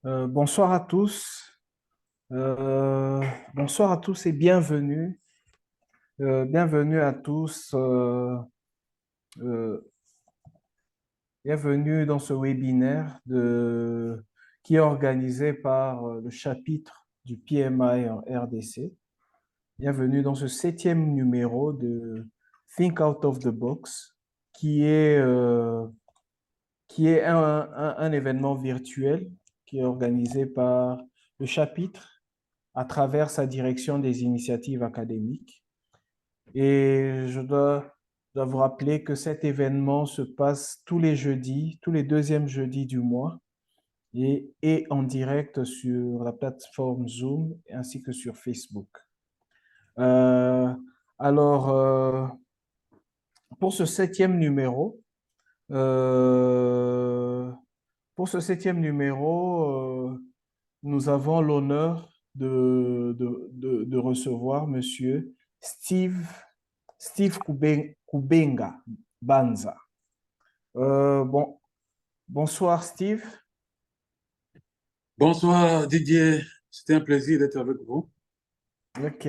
Bonsoir à tous. Euh, Bonsoir à tous et bienvenue. Bienvenue à tous. Euh, Bienvenue dans ce webinaire qui est organisé par le chapitre du PMI en RDC. Bienvenue dans ce 7e numéro de Think Out of the Box, qui est un événement virtuel qui est organisé par le chapitre à travers sa direction des initiatives académiques. Et je dois vous rappeler que cet événement se passe tous les jeudis, tous les deuxièmes jeudis du mois, et en direct sur la plateforme Zoom ainsi que sur Facebook. Euh, alors, pour ce septième numéro, euh, pour ce septième numéro, nous avons l'honneur de recevoir Monsieur Steve Kubenga Banza. Bon, bonsoir Steve. Bonsoir Didier, c'était un plaisir d'être avec vous. Ok,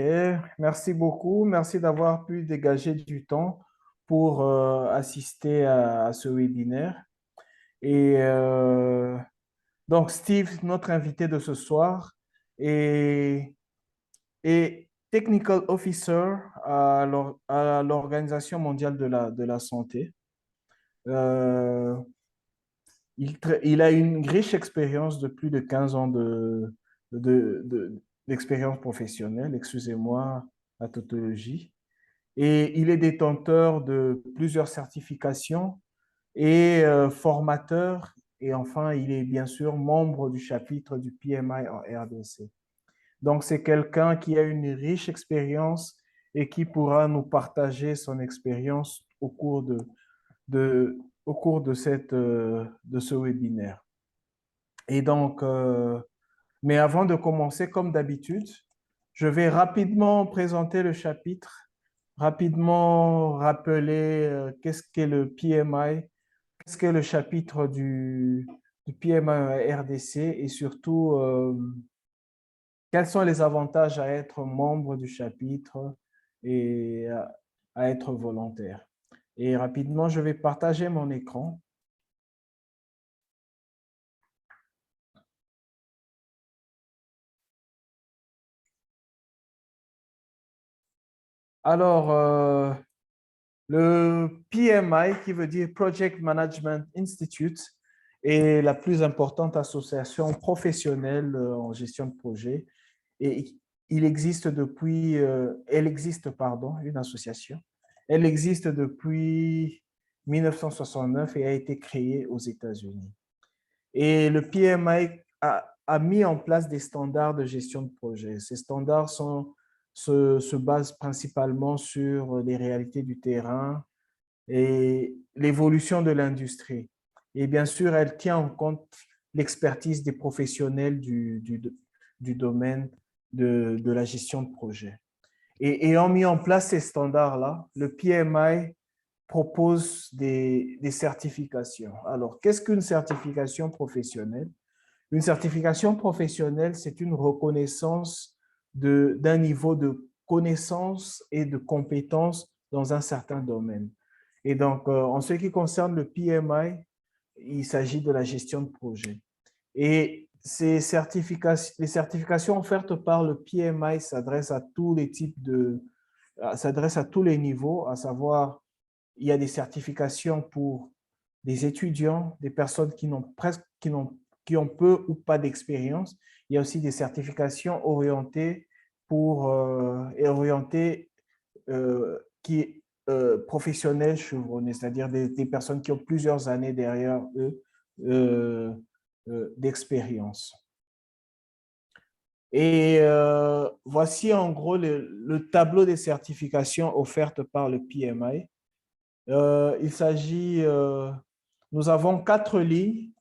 merci beaucoup. Merci d'avoir pu dégager du temps pour assister à ce webinaire. Et donc Steve, notre invité de ce soir, est, est Technical Officer à l'Organisation mondiale de la santé. Euh, il a une riche expérience de plus de 15 ans d'expérience professionnelle, excusez-moi la tautologie, et il est détenteur de plusieurs certifications et formateur, et enfin, il est bien sûr membre du chapitre du PMI en RDC. Donc, c'est quelqu'un qui a une riche expérience et qui pourra nous partager son expérience de, au cours de ce webinaire. Et donc, mais avant de commencer, comme d'habitude, je vais rapidement présenter le chapitre, rapidement rappeler qu'est-ce qu'est le PMI, qu'est-ce qu'est le chapitre du PMI RDC et surtout, quels sont les avantages à être membre du chapitre et à être volontaire. Et rapidement, je vais partager mon écran. Alors, le PMI, qui veut dire Project Management Institute, est la plus importante association professionnelle en gestion de projet. Et il existe depuis, elle existe, pardon, une association. Elle existe depuis 1969 et a été créée aux États-Unis. Et le PMI a mis en place des standards de gestion de projet. Ces standards se basent principalement sur les réalités du terrain et l'évolution de l'industrie. Et bien sûr, elle tient en compte l'expertise des professionnels du domaine de la gestion de projet. Et ayant mis en place ces standards-là, le PMI propose des certifications. Alors, qu'est-ce qu'une certification professionnelle? Une certification professionnelle, c'est une reconnaissance d'un niveau de connaissance et de compétence dans un certain domaine. Et donc, en ce qui concerne le PMI, il s'agit de la gestion de projet. Et les certifications offertes par le PMI s'adressent à tous les types s'adressent à tous les niveaux, à savoir, il y a des certifications pour des étudiants, des personnes qui ont peu ou pas d'expérience. Il y a aussi des certifications orientées et orientées qui professionnels chevronnés, c'est-à-dire des personnes qui ont plusieurs années derrière eux euh, d'expérience. Et voici en gros le tableau des certifications offertes par le PMI. Il s'agit, nous avons 4 lignes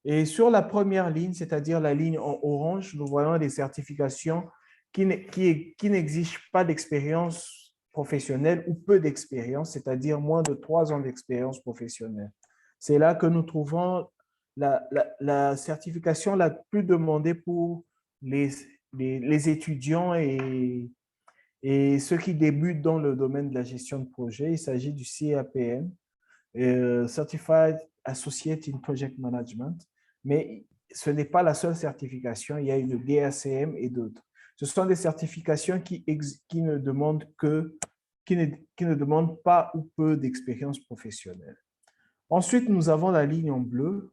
et sur la première ligne, c'est-à-dire la ligne en orange, nous voyons des certifications qui n'exigent pas d'expérience professionnelle ou peu d'expérience, c'est-à-dire moins de 3 ans d'expérience professionnelle. C'est là que nous trouvons la certification la plus demandée pour les étudiants et ceux qui débutent dans le domaine de la gestion de projet. Il s'agit du CAPM, Certified Associate in Project Management, mais ce n'est pas la seule certification, il y a eu le DACM et d'autres. Ce sont des certifications qui ne demandent qui ne demandent pas ou peu d'expérience professionnelle. Ensuite, nous avons la ligne en bleu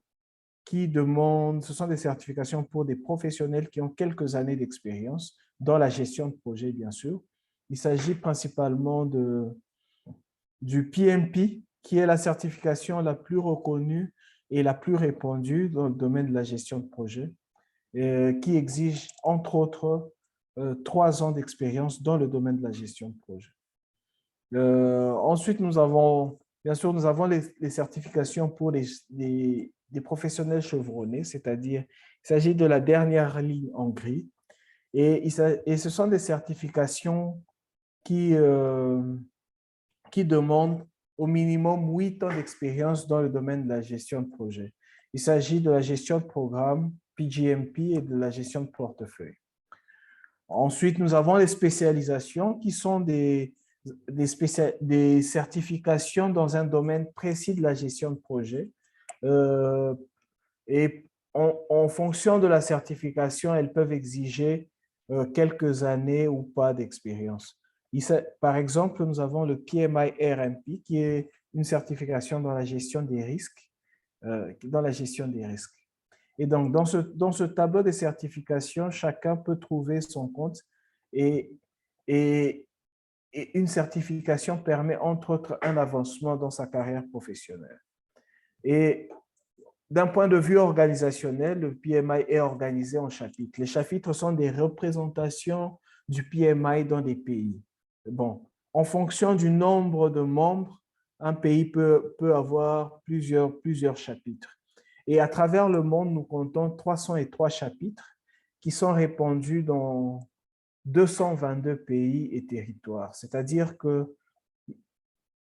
qui demande, ce sont des certifications pour des professionnels qui ont quelques années d'expérience dans la gestion de projet, bien sûr. Il s'agit principalement du PMP, qui est la certification la plus reconnue et la plus répandue dans le domaine de la gestion de projet, qui exige, entre autres, 3 ans d'expérience dans le domaine de la gestion de projet. Ensuite, nous avons, bien sûr, nous avons les certifications pour des professionnels chevronnés, c'est-à-dire, il s'agit de la dernière ligne en gris, et ce sont des certifications qui demandent au minimum 8 ans d'expérience dans le domaine de la gestion de projet. Il s'agit de la gestion de programme, PGMP, et de la gestion de portefeuille. Ensuite, nous avons les spécialisations qui sont des certifications dans un domaine précis de la gestion de projet. Et en fonction de la certification, elles peuvent exiger quelques années ou pas d'expérience. Par exemple, nous avons le PMI RMP, qui est une certification dans la gestion des risques. Et donc, dans ce tableau de certification, chacun peut trouver son compte et une certification permet, entre autres, un avancement dans sa carrière professionnelle. Et d'un point de vue organisationnel, le PMI est organisé en chapitres. Les chapitres sont des représentations du PMI dans des pays. Bon, en fonction du nombre de membres, un pays peut avoir plusieurs chapitres. Et à travers le monde, nous comptons 303 chapitres qui sont répandus dans 222 pays et territoires. C'est-à-dire que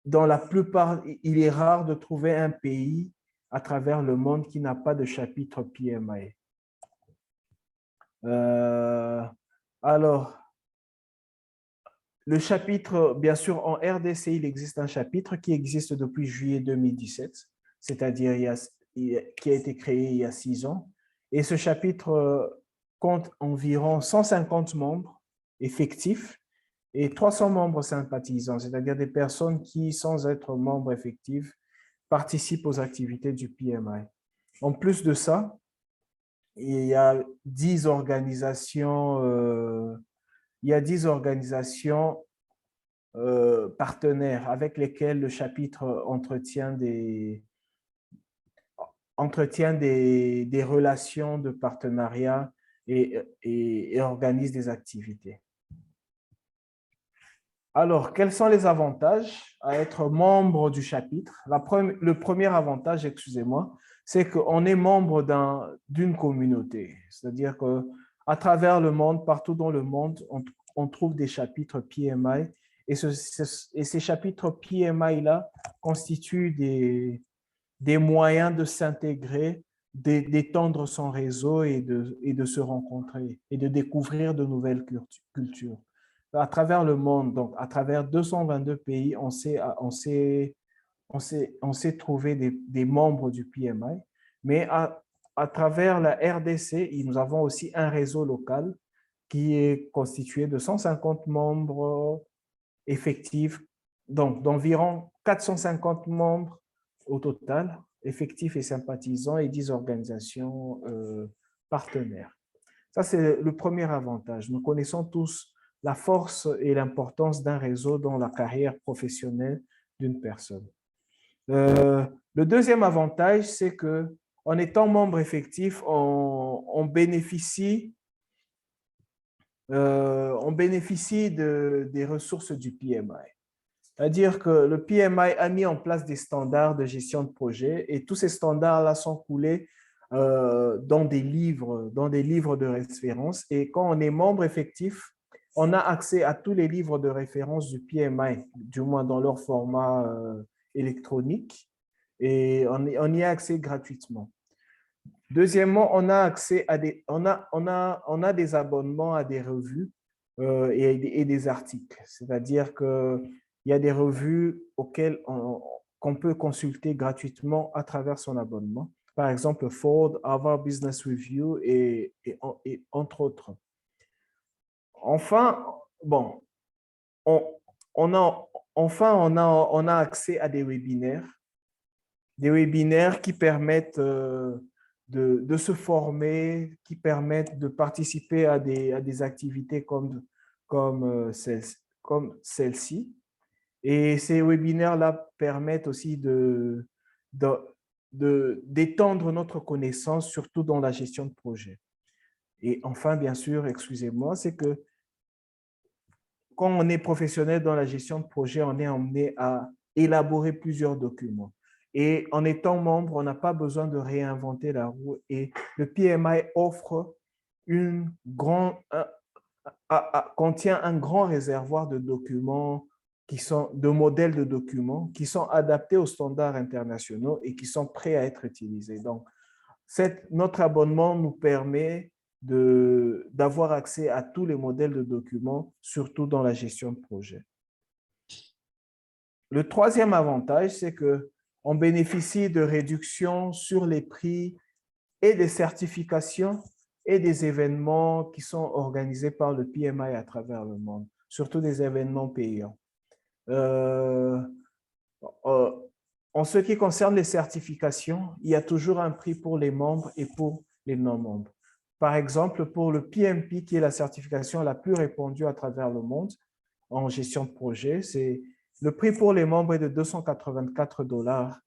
dans la plupart, il est rare de trouver un pays à travers le monde qui n'a pas de chapitre PMI. Alors, le chapitre, bien sûr, en RDC, il existe un chapitre qui existe depuis juillet 2017, c'est-à-dire qui a été créé il y a 6 ans. Et ce chapitre compte environ 150 membres effectifs et 300 membres sympathisants, c'est-à-dire des personnes qui, sans être membres effectifs, participent aux activités du PMI. En plus de ça, il y a 10 organisations, partenaires avec lesquelles le chapitre entretient des relations de partenariat et organise des activités. Alors, quels sont les avantages à être membre du chapitre? Le premier avantage, excusez-moi, c'est qu'on est membre d'une communauté. C'est-à-dire qu'à travers le monde, partout dans le monde, on trouve des chapitres PMI et ces chapitres PMI-là constituent des moyens de s'intégrer, d'étendre son réseau et de se rencontrer et de découvrir de nouvelles cultures. À travers le monde, donc à travers 222 pays, on s'est trouvé des membres du PMI, mais à travers la RDC, nous avons aussi un réseau local qui est constitué de 150 membres effectifs, donc d'environ 450 membres au total, effectifs et sympathisants, et 10 organisations partenaires. Ça, c'est le premier avantage. Nous connaissons tous la force et l'importance d'un réseau dans la carrière professionnelle d'une personne. Le deuxième avantage, c'est qu'en étant membre effectif, on bénéficie des ressources du PMI. C'est-à-dire que le PMI a mis en place des standards de gestion de projet et tous ces standards-là sont coulés dans des livres de référence. Et quand on est membre effectif, on a accès à tous les livres de référence du PMI, du moins dans leur format électronique, et on y a accès gratuitement. Deuxièmement, on a accès à on a des abonnements à des revues et des articles. C'est-à-dire qu'il y a des revues qu'on peut consulter gratuitement à travers son abonnement. Par exemple, Ford, Harvard Business Review et entre autres. Enfin, bon, on, on a, on a accès à des webinaires qui permettent de se former, qui permettent de participer à des activités comme celle-ci. Et ces webinaires-là permettent aussi d'étendre notre connaissance, surtout dans la gestion de projet. Et enfin, bien sûr, excusez-moi, c'est que quand on est professionnel dans la gestion de projet, on est emmené à élaborer plusieurs documents. Et en étant membre, on n'a pas besoin de réinventer la roue. Et le PMI offre contient un grand réservoir de documents de modèles de documents qui sont adaptés aux standards internationaux et qui sont prêts à être utilisés. Donc, notre abonnement nous permet d'avoir accès à tous les modèles de documents, surtout dans la gestion de projet. Le troisième avantage, c'est qu'on bénéficie de réductions sur les prix et des certifications et des événements qui sont organisés par le PMI à travers le monde, surtout des événements payants. En ce qui concerne les certifications, il y a toujours un prix pour les membres et pour les non-membres. Par exemple, pour le PMP, qui est la certification la plus répandue à travers le monde en gestion de projet, le prix pour les membres est de 284 dollars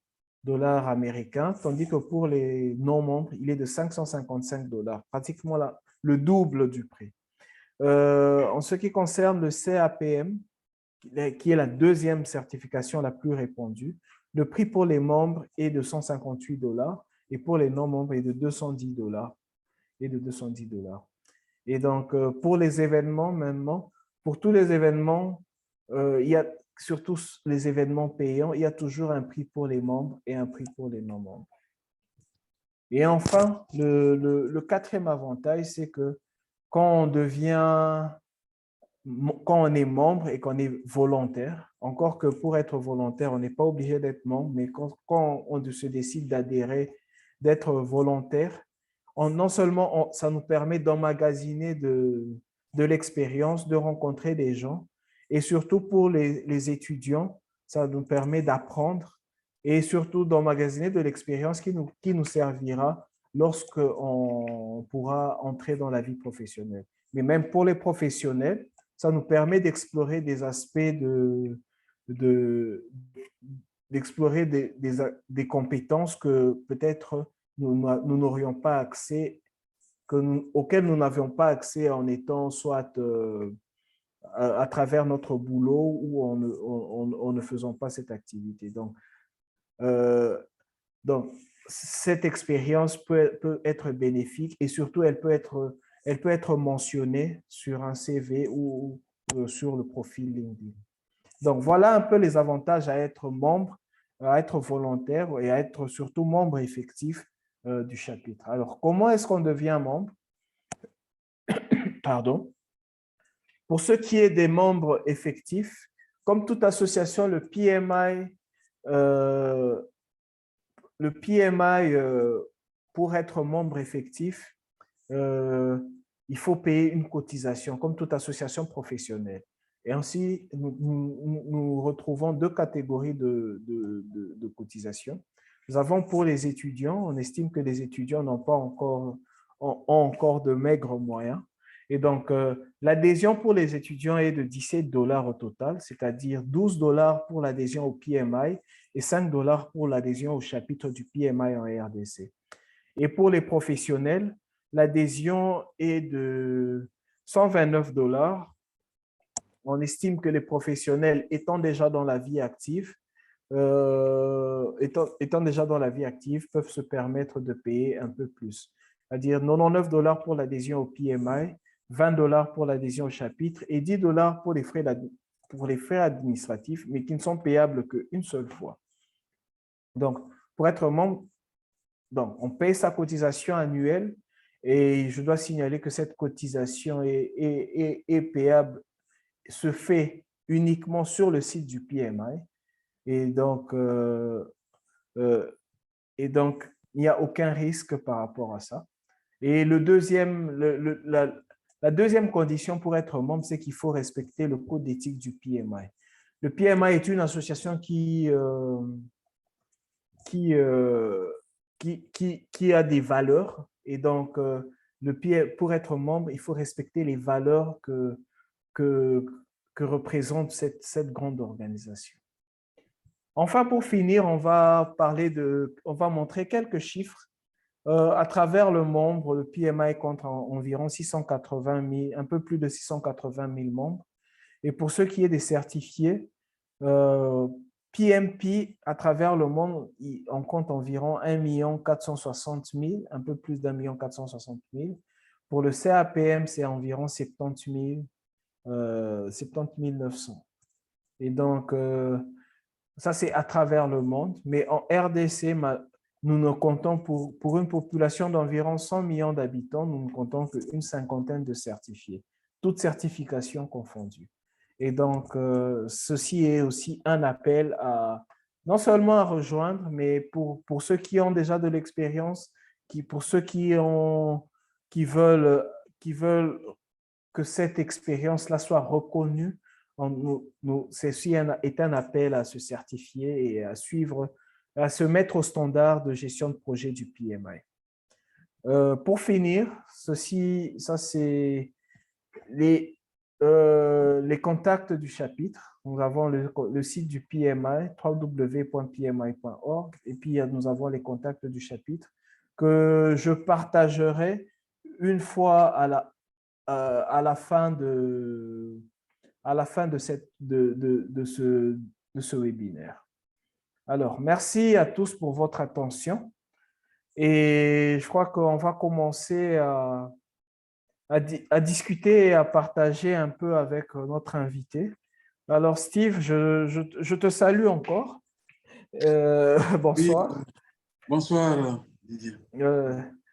américains, tandis que pour les non-membres, il est de 555 dollars, pratiquement le double du prix. En ce qui concerne le CAPM, qui est la deuxième certification la plus répandue, le prix pour les membres est de 158 dollars et pour les non-membres est de 210 dollars. Et donc, pour les événements maintenant, pour tous les événements, il y a surtout les événements payants, il y a toujours un prix pour les membres et un prix pour les non-membres. Et enfin, le quatrième avantage, c'est que quand on est membre et qu'on est volontaire, encore que pour être volontaire, on n'est pas obligé d'être membre, mais quand on se décide d'adhérer, d'être volontaire, non seulement ça nous permet d'emmagasiner de l'expérience, de rencontrer des gens, et surtout pour les étudiants, ça nous permet d'apprendre et surtout d'emmagasiner de l'expérience qui nous servira lorsqu'on pourra entrer dans la vie professionnelle. Mais même pour les professionnels, ça nous permet d'explorer des aspects d'explorer des compétences que peut-être nous n'aurions pas accès, auxquelles nous n'avions pas accès en étant soit à travers notre boulot ou en ne faisant pas cette activité. Donc cette expérience peut être bénéfique et surtout, elle peut être mentionnée sur un CV ou sur le profil LinkedIn. Donc, voilà un peu les avantages à être membre, à être volontaire et à être surtout membre effectif du chapitre. Alors, comment est-ce qu'on devient membre? Pardon. Pour ce qui est des membres effectifs, comme toute association, le PMI, pour être membre effectif, il faut payer une cotisation, comme toute association professionnelle. Et ainsi, nous retrouvons deux catégories de cotisations. Nous avons pour les étudiants, on estime que les étudiants ont encore de maigres moyens. Et donc, l'adhésion pour les étudiants est de 17 dollars au total, c'est-à-dire 12 dollars pour l'adhésion au PMI et 5 dollars pour l'adhésion au chapitre du PMI en RDC. Et pour les professionnels, l'adhésion est de 129 dollars. On estime que les professionnels étant déjà dans la vie active, peuvent se permettre de payer un peu plus. C'est-à-dire 99 dollars pour l'adhésion au PMI, 20 dollars pour l'adhésion au chapitre et 10 dollars pour les frais administratifs, mais qui ne sont payables qu'une seule fois. Donc, pour être membre, donc, on paye sa cotisation annuelle et je dois signaler que cette cotisation est payable, se fait uniquement sur le site du PMI. Et donc, il n'y a aucun risque par rapport à ça. Et la deuxième condition pour être membre, c'est qu'il faut respecter le code d'éthique du PMI. Le PMI est une association qui a des valeurs. Et donc, pour être membre, il faut respecter les valeurs que représente cette grande organisation. Enfin, pour finir, on va montrer quelques chiffres. À travers le monde, le PMI compte environ 680 000, un peu plus de 680 000 membres. Et pour ce qui est des certifiés, PMP, à travers le monde, on compte environ 1 460 000, un peu plus d'1 460 000. Pour le CAPM, c'est environ 70 900. Et donc, ça, c'est à travers le monde. Mais en RDC, nous ne comptons pour une population d'environ 100 millions d'habitants, nous ne comptons qu'une cinquantaine de certifiés, toutes certifications confondues. Et donc, ceci est aussi un appel à non seulement à rejoindre, mais pour ceux qui ont déjà de l'expérience, pour ceux qui veulent que cette expérience-là soit reconnue, ceci est un appel à se certifier et à suivre, à se mettre au standard de gestion de projet du PMI. Pour finir, ça c'est les contacts du chapitre. Nous avons le site du PMI, www.pmi.org, et puis nous avons les contacts du chapitre que je partagerai une fois à la fin de ce webinaire. Alors, merci à tous pour votre attention et je crois qu'on va commencer à discuter et à partager un peu avec notre invité. Alors, Steve, je te salue encore. Bonsoir. Oui, bonsoir, Didier.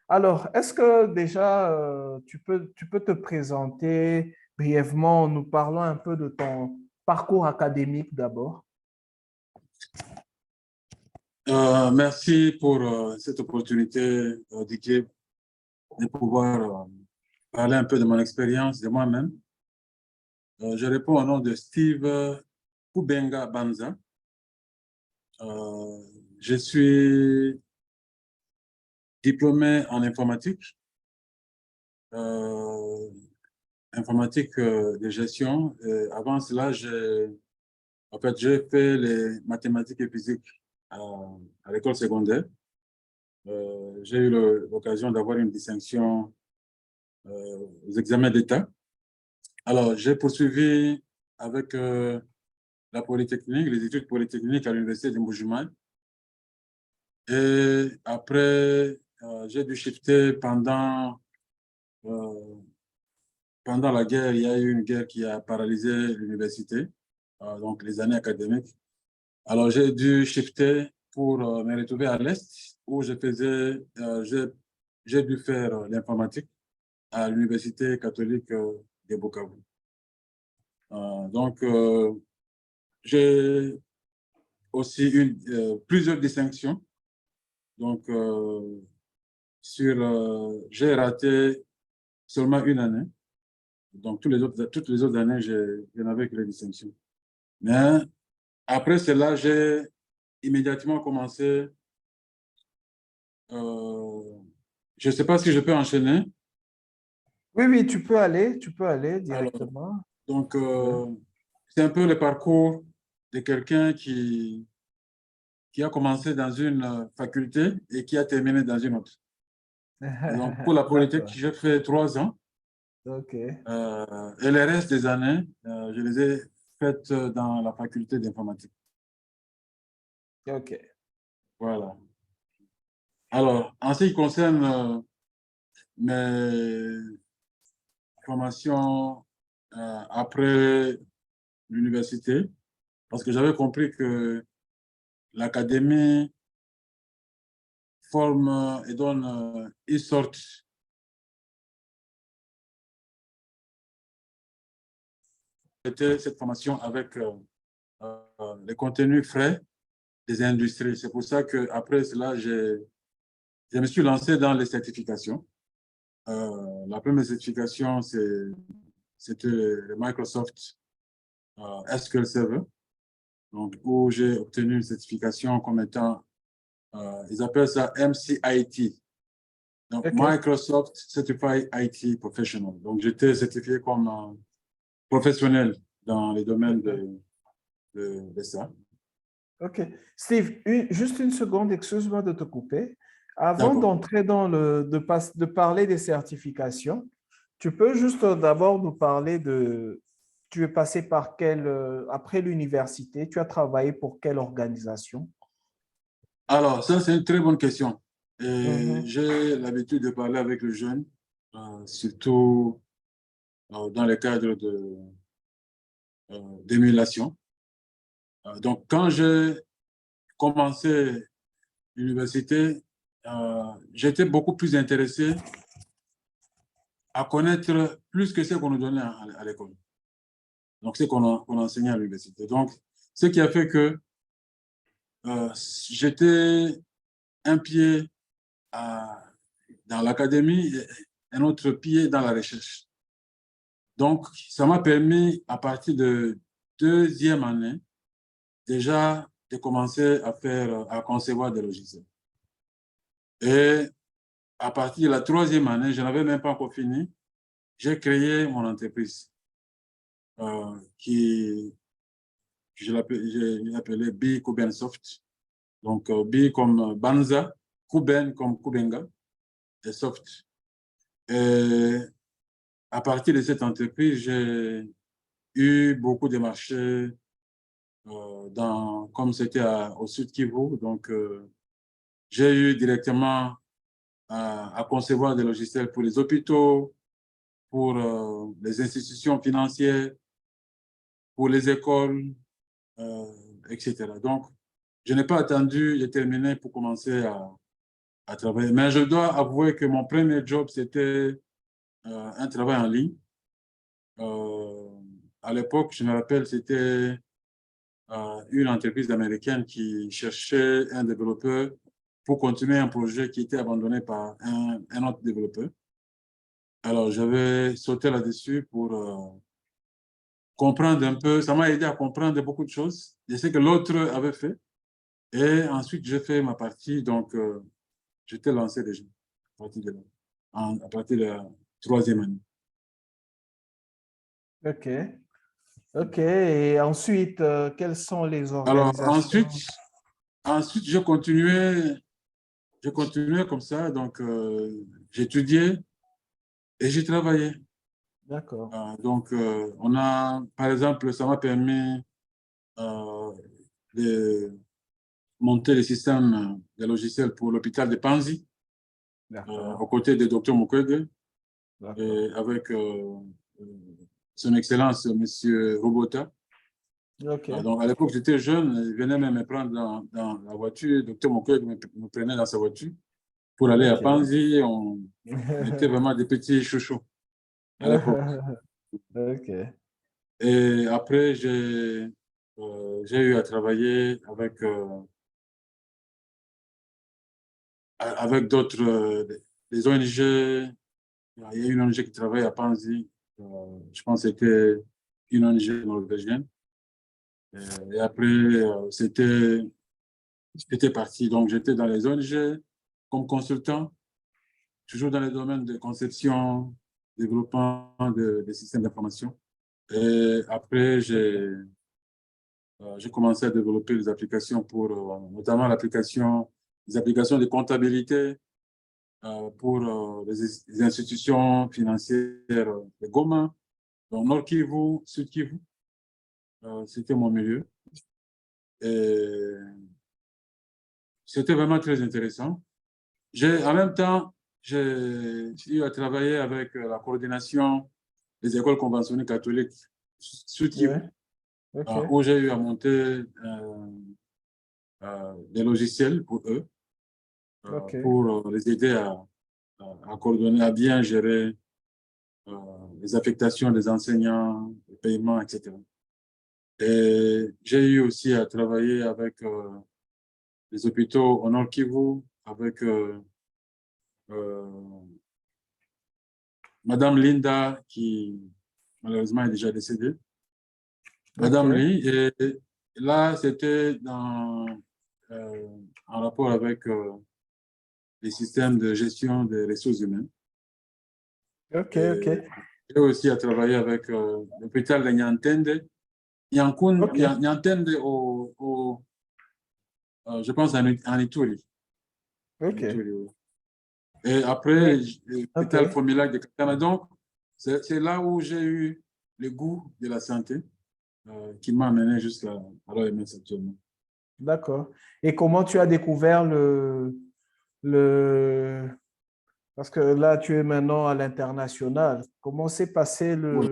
Alors, est-ce que déjà tu peux te présenter brièvement, nous parlons un peu de ton parcours académique d'abord. Merci pour cette opportunité, Didier, de pouvoir parler un peu de mon expérience, de moi-même. Je réponds au nom de Steve Kubenga Banza. Je suis diplômé en informatique, informatique de gestion. Avant cela, j'ai fait les mathématiques et physique à l'école secondaire. J'ai eu l'occasion d'avoir une distinction aux examens d'État. Alors, j'ai poursuivi avec la Polytechnique, les études polytechniques à l'Université de Mbuji-Mayi. Et après, j'ai dû shifter pendant la guerre. Il y a eu une guerre qui a paralysé l'université, donc les années académiques. Alors, j'ai dû shifter pour me retrouver à l'Est, où j'ai dû faire l'informatique à l'Université catholique de Bukavu. Donc, j'ai aussi eu plusieurs distinctions. Donc, j'ai raté seulement une année. Donc, toutes les autres années, je n'avais que les distinctions. Mais après cela, j'ai immédiatement commencé. Je ne sais pas si je peux enchaîner. Oui, oui, tu peux aller Alors, directement. donc, c'est un peu le parcours de quelqu'un qui a commencé dans une faculté et qui a terminé dans une autre. Donc, pour la politique, D'accord. j'ai fait 3 ans. OK. Et le reste des années, je les ai faites dans la faculté d'informatique. OK. Voilà. Alors, en ce qui concerne mes formations après l'université, parce que j'avais compris que l'académie forment et donnent une sorte cette formation avec les contenus frais des industries. C'est pour ça qu'après cela, je me suis lancé dans les certifications. La première certification, c'était le Microsoft SQL Server, donc, où j'ai obtenu une certification comme étant, ils appellent ça MCIT, donc OK. Microsoft Certified IT Professional. Donc, j'étais certifié comme professionnel dans les domaines OK. de ça. OK. Steve, juste une seconde, excuse-moi de te couper. Avant D'accord. d'entrer dans de parler des certifications, tu peux juste d'abord nous parler tu es passé par après l'université, tu as travaillé pour quelle organisation? Alors, ça, c'est une très bonne question. Et Mhm. j'ai l'habitude de parler avec les jeunes, surtout dans le cadre d'émulation. Donc, quand j'ai commencé l'université, j'étais beaucoup plus intéressé à connaître plus que ce qu'on nous donnait à l'école. Donc, ce qu'on enseignait à l'université. Donc, ce qui a fait que j'étais un pied dans l'académie et un autre pied dans la recherche. Donc, ça m'a permis, à partir de deuxième année, déjà de commencer à concevoir des logiciels. Et à partir de la troisième année, je n'avais même pas encore fini, j'ai créé mon entreprise qui, je l'ai appelée B Kuben Soft. Donc, B comme Banza, Kuben comme Kubenga et Soft. Et à partir de cette entreprise, j'ai eu beaucoup de marchés comme c'était au Sud Kivu. Donc, j'ai eu directement à concevoir des logiciels pour les hôpitaux, pour les institutions financières, pour les écoles, etc. Donc, je n'ai pas attendu de terminer pour commencer à travailler. Mais je dois avouer que mon premier job, c'était un travail en ligne. À l'époque, je me rappelle, c'était une entreprise américaine qui cherchait un développeur pour continuer un projet qui était abandonné par un autre développeur. Alors, j'avais sauté là-dessus pour comprendre un peu. Ça m'a aidé à comprendre beaucoup de choses. Je sais que l'autre avait fait. Et ensuite, j'ai fait ma partie. Donc, j'étais lancé déjà à partir de là, à partir de la troisième année. OK. OK. Et ensuite, quelles sont les Alors, organisations? ensuite, j'ai continué comme ça. Donc, j'étudiais et j'ai travaillé. D'accord. Donc, par exemple, ça m'a permis euh, de monter le système de logiciels pour l'hôpital de Panzi, D'accord. aux côtés de Dr Mukwege, D'accord. et avec euh, son Excellence, Monsieur Robota. OK. Donc, à l'époque, j'étais jeune, il venait même me prendre dans la voiture. Dr Mukwege me prenait dans sa voiture pour aller à OK. Panzi. On était vraiment des petits chouchous à l'époque. OK. Et après, j'ai eu à travailler avec d'autres des ONG. Il y a une ONG qui travaille à Panzi. Je pense que c'était une ONG norvégienne. Et après, c'était parti. Donc, j'étais dans les ONG comme consultant, toujours dans les domaines de conception, développement des systèmes d'information. Et après, j'ai commencé à développer des applications notamment les applications de comptabilité pour les institutions financières de Goma, donc Nord Kivu, Sud Kivu. C'était mon milieu. Et c'était vraiment très intéressant. En même temps, j'ai eu à travailler avec la coordination des écoles conventionnées catholiques Sud Kivu, Ouais. OK. où j'ai eu à monter des logiciels pour eux. OK. pour les aider à coordonner, à bien gérer les affectations des enseignants, les paiements, etc. Et j'ai eu aussi à travailler avec les hôpitaux au Nord Kivu, avec euh, Madame Linda, qui malheureusement est déjà décédée. Madame OK. Lee, et là, c'était en rapport avec les systèmes de gestion des ressources humaines. OK. Et OK. j'ai aussi à travailler avec l'hôpital de Nyantende, OK. Nyantende je pense en Ituri. En OK. Ituri, oui. Et après, Et- l'hôpital OK. Fomilac de Katana. Donc, c'est là où j'ai eu le goût de la santé qui m'a amené jusqu'à l'OMS actuellement. D'accord. Et comment tu as découvert le, parce que là, tu es maintenant à l'international. Comment s'est passé Oui.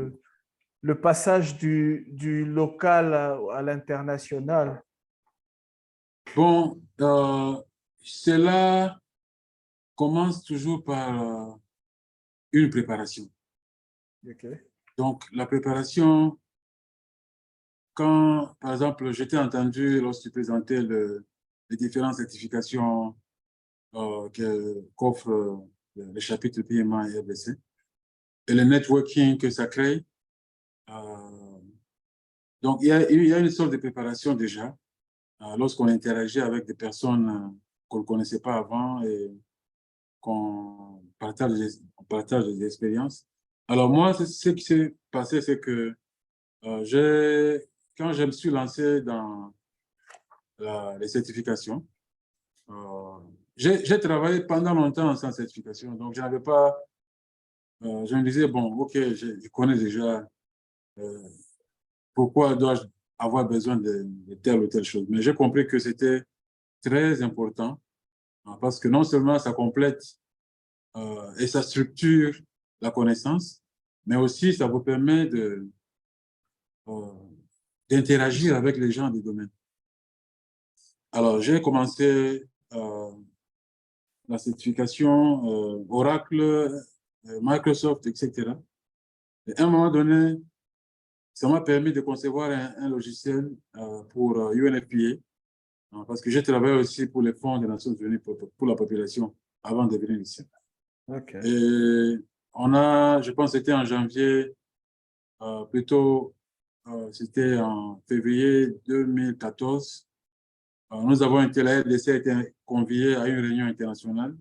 le passage du local à l'international? Bon, cela commence toujours par une préparation. OK. Donc, la préparation, quand, par exemple, je t'ai entendu lorsque tu présentais les différentes certifications qu'offre le chapitre PMA et RDC, et le networking que ça crée. Euh, donc, il y a une sorte de préparation déjà lorsqu'on interagit avec des personnes qu'on ne connaissait pas avant et on partage des expériences. Alors moi, ce qui s'est passé, c'est que quand je me suis lancé dans les certifications, euh, j'ai travaillé pendant longtemps sans certification, donc je n'avais pas, je me disais, bon, ok, je connais déjà, euh, pourquoi dois-je avoir besoin de telle ou telle chose. Mais j'ai compris que c'était très important parce que non seulement ça complète et ça structure la connaissance, mais aussi ça vous permet euh, d'interagir avec les gens du domaine. Alors, j'ai commencé la certification Oracle, Microsoft, etc. Et à un moment donné, ça m'a permis de concevoir un logiciel pour UNFPA, hein, parce que j'ai travaillé aussi pour les fonds des Nations Unies pour la population avant de venir ici. OK. Et je pense que c'était en janvier, plutôt, c'était en février 2014. Nous avons été, la RDC a été conviée à une réunion internationale.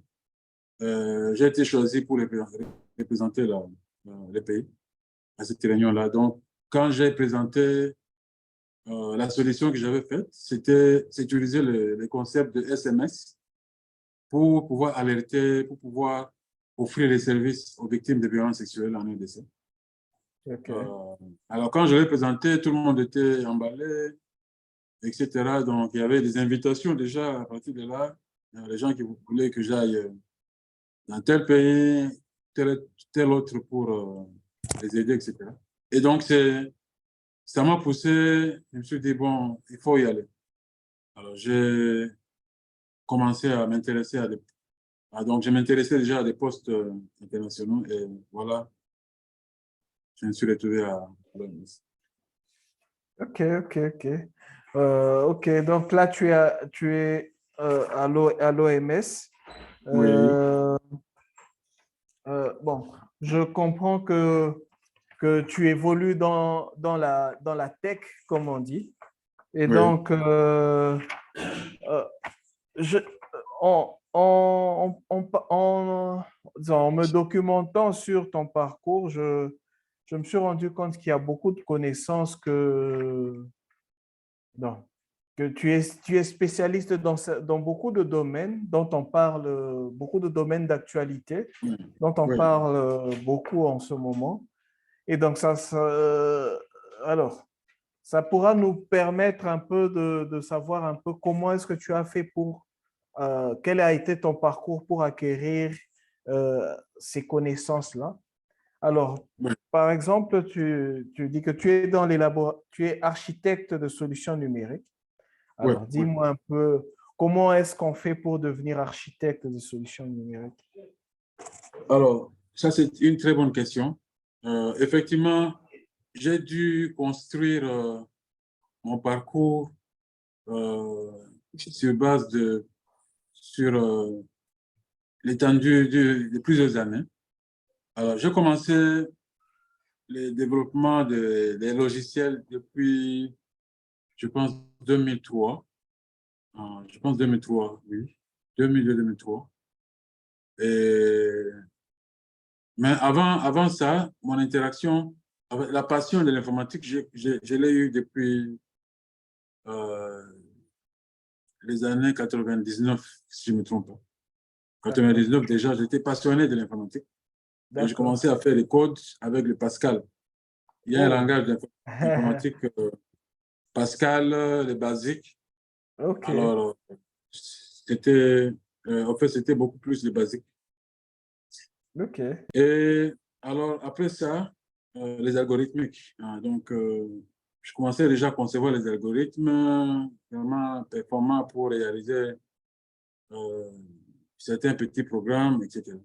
J'ai été choisi pour représenter le pays à cette réunion-là. Donc, quand j'ai présenté la solution que j'avais faite, c'est utiliser le concept de SMS pour pouvoir alerter, pour pouvoir offrir les services aux victimes de violences sexuelles en RDC. OK. Euh, alors, quand je l'ai présenté, tout le monde était emballé, etc. Donc, il y avait des invitations déjà à partir de là. Les gens qui voulaient que j'aille dans tel pays, tel autre pour les aider, etc. Et donc, ça m'a poussé, je me suis dit, bon, il faut y aller. Alors, j'ai commencé à m'intéresser donc, je m'intéressais déjà à des postes internationaux et voilà, je me suis retrouvé à l'OMS. OK, OK, OK. OK, donc là, tu es à l'OMS. Oui, Bon, je comprends que tu évolues dans la tech, comme on dit. Et oui, donc, euh, je, disons, en me documentant sur ton parcours, je me suis rendu compte qu'il y a beaucoup de connaissances non, que tu es spécialiste dans beaucoup de domaines dont on parle, beaucoup de domaines d'actualité, oui, dont on oui. parle beaucoup en ce moment. Et donc, alors, ça pourra nous permettre un peu de savoir un peu comment est-ce que tu as fait quel a été ton parcours pour acquérir ces connaissances-là. Alors, Oui. par exemple, tu dis que tu es architecte de solutions numériques. Oui, Alors, oui. dis-moi un peu comment est-ce qu'on fait pour devenir architecte de solutions numériques? Alors, ça, c'est une très bonne question. Effectivement, j'ai dû construire mon parcours sur base sur l'étendue de plusieurs années. Alors, j'ai commencé le développement des logiciels depuis, je pense, 2003. Je pense 2003, oui. 2002-2003. Mais avant ça, mon interaction avec la passion de l'informatique, je l'ai eu depuis euh, les années 99, si je ne me trompe pas. 99, déjà, j'étais passionné de l'informatique. Et j'ai D'accord. commencé à faire des codes avec le Pascal. Il y a un Oh. langage d'informatique, Pascal, les basiques. OK. Alors, c'était, en fait, c'était beaucoup plus les basiques. OK. Et alors, après ça, les algorithmiques. Donc, je commençais déjà à concevoir les algorithmes vraiment performants pour réaliser euh, certains petits programmes, etc.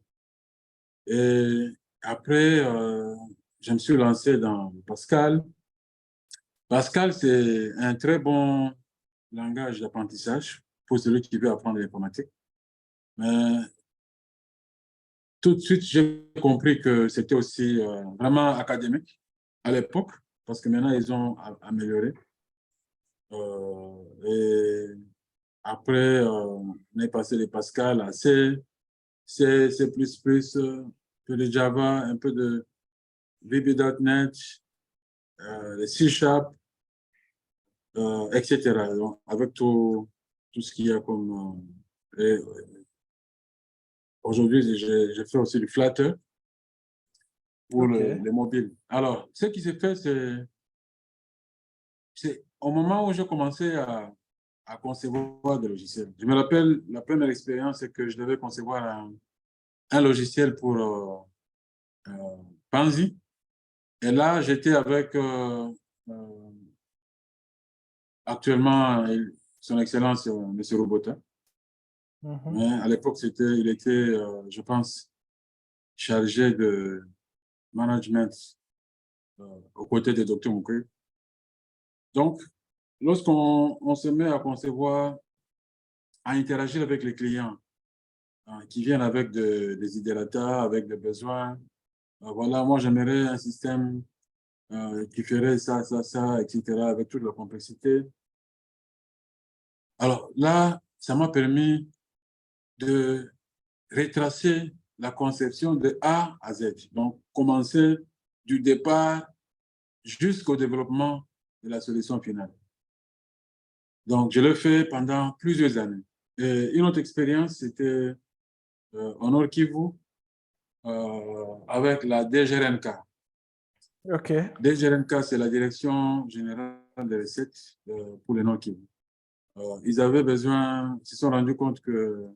Et après, je me suis lancé dans Pascal. Pascal, c'est un très bon langage d'apprentissage pour celui qui veut apprendre l'informatique. Mais tout de suite, j'ai compris que c'était aussi vraiment académique à l'époque, parce que maintenant, ils ont amélioré. Et après, on est passé de Pascal à C, C++, peu de Java, un peu de VB.NET, le C Sharp, etc. Donc, avec tout ce qu'il y a comme... aujourd'hui, j'ai fait aussi du Flutter pour OK. les mobiles. Alors, ce qui s'est fait, c'est au moment où j'ai commencé à concevoir des logiciels. Je me rappelle, la première expérience, c'est que je devais concevoir un logiciel pour Panzi. Et là, j'étais avec actuellement son Excellence, M. Robota. Mhm. Mais à l'époque, il était, je pense, chargé de management aux côtés de Dr. Mukwege. Donc, lorsqu'on se met à concevoir, à interagir avec les clients qui viennent avec des idéatas, avec des besoins, voilà, moi j'aimerais un système qui ferait ça, ça, ça, etc., avec toute la complexité. Alors là, ça m'a permis de retracer la conception de A à Z. Donc, commencer du départ jusqu'au développement de la solution finale. Donc, je l'ai fait pendant plusieurs années. Et une autre expérience, c'était au Nord Kivu avec la DGRNK. OK. DGRNK, c'est la Direction générale des recettes pour le Nord Kivu. Ils avaient besoin, ils se sont rendus compte que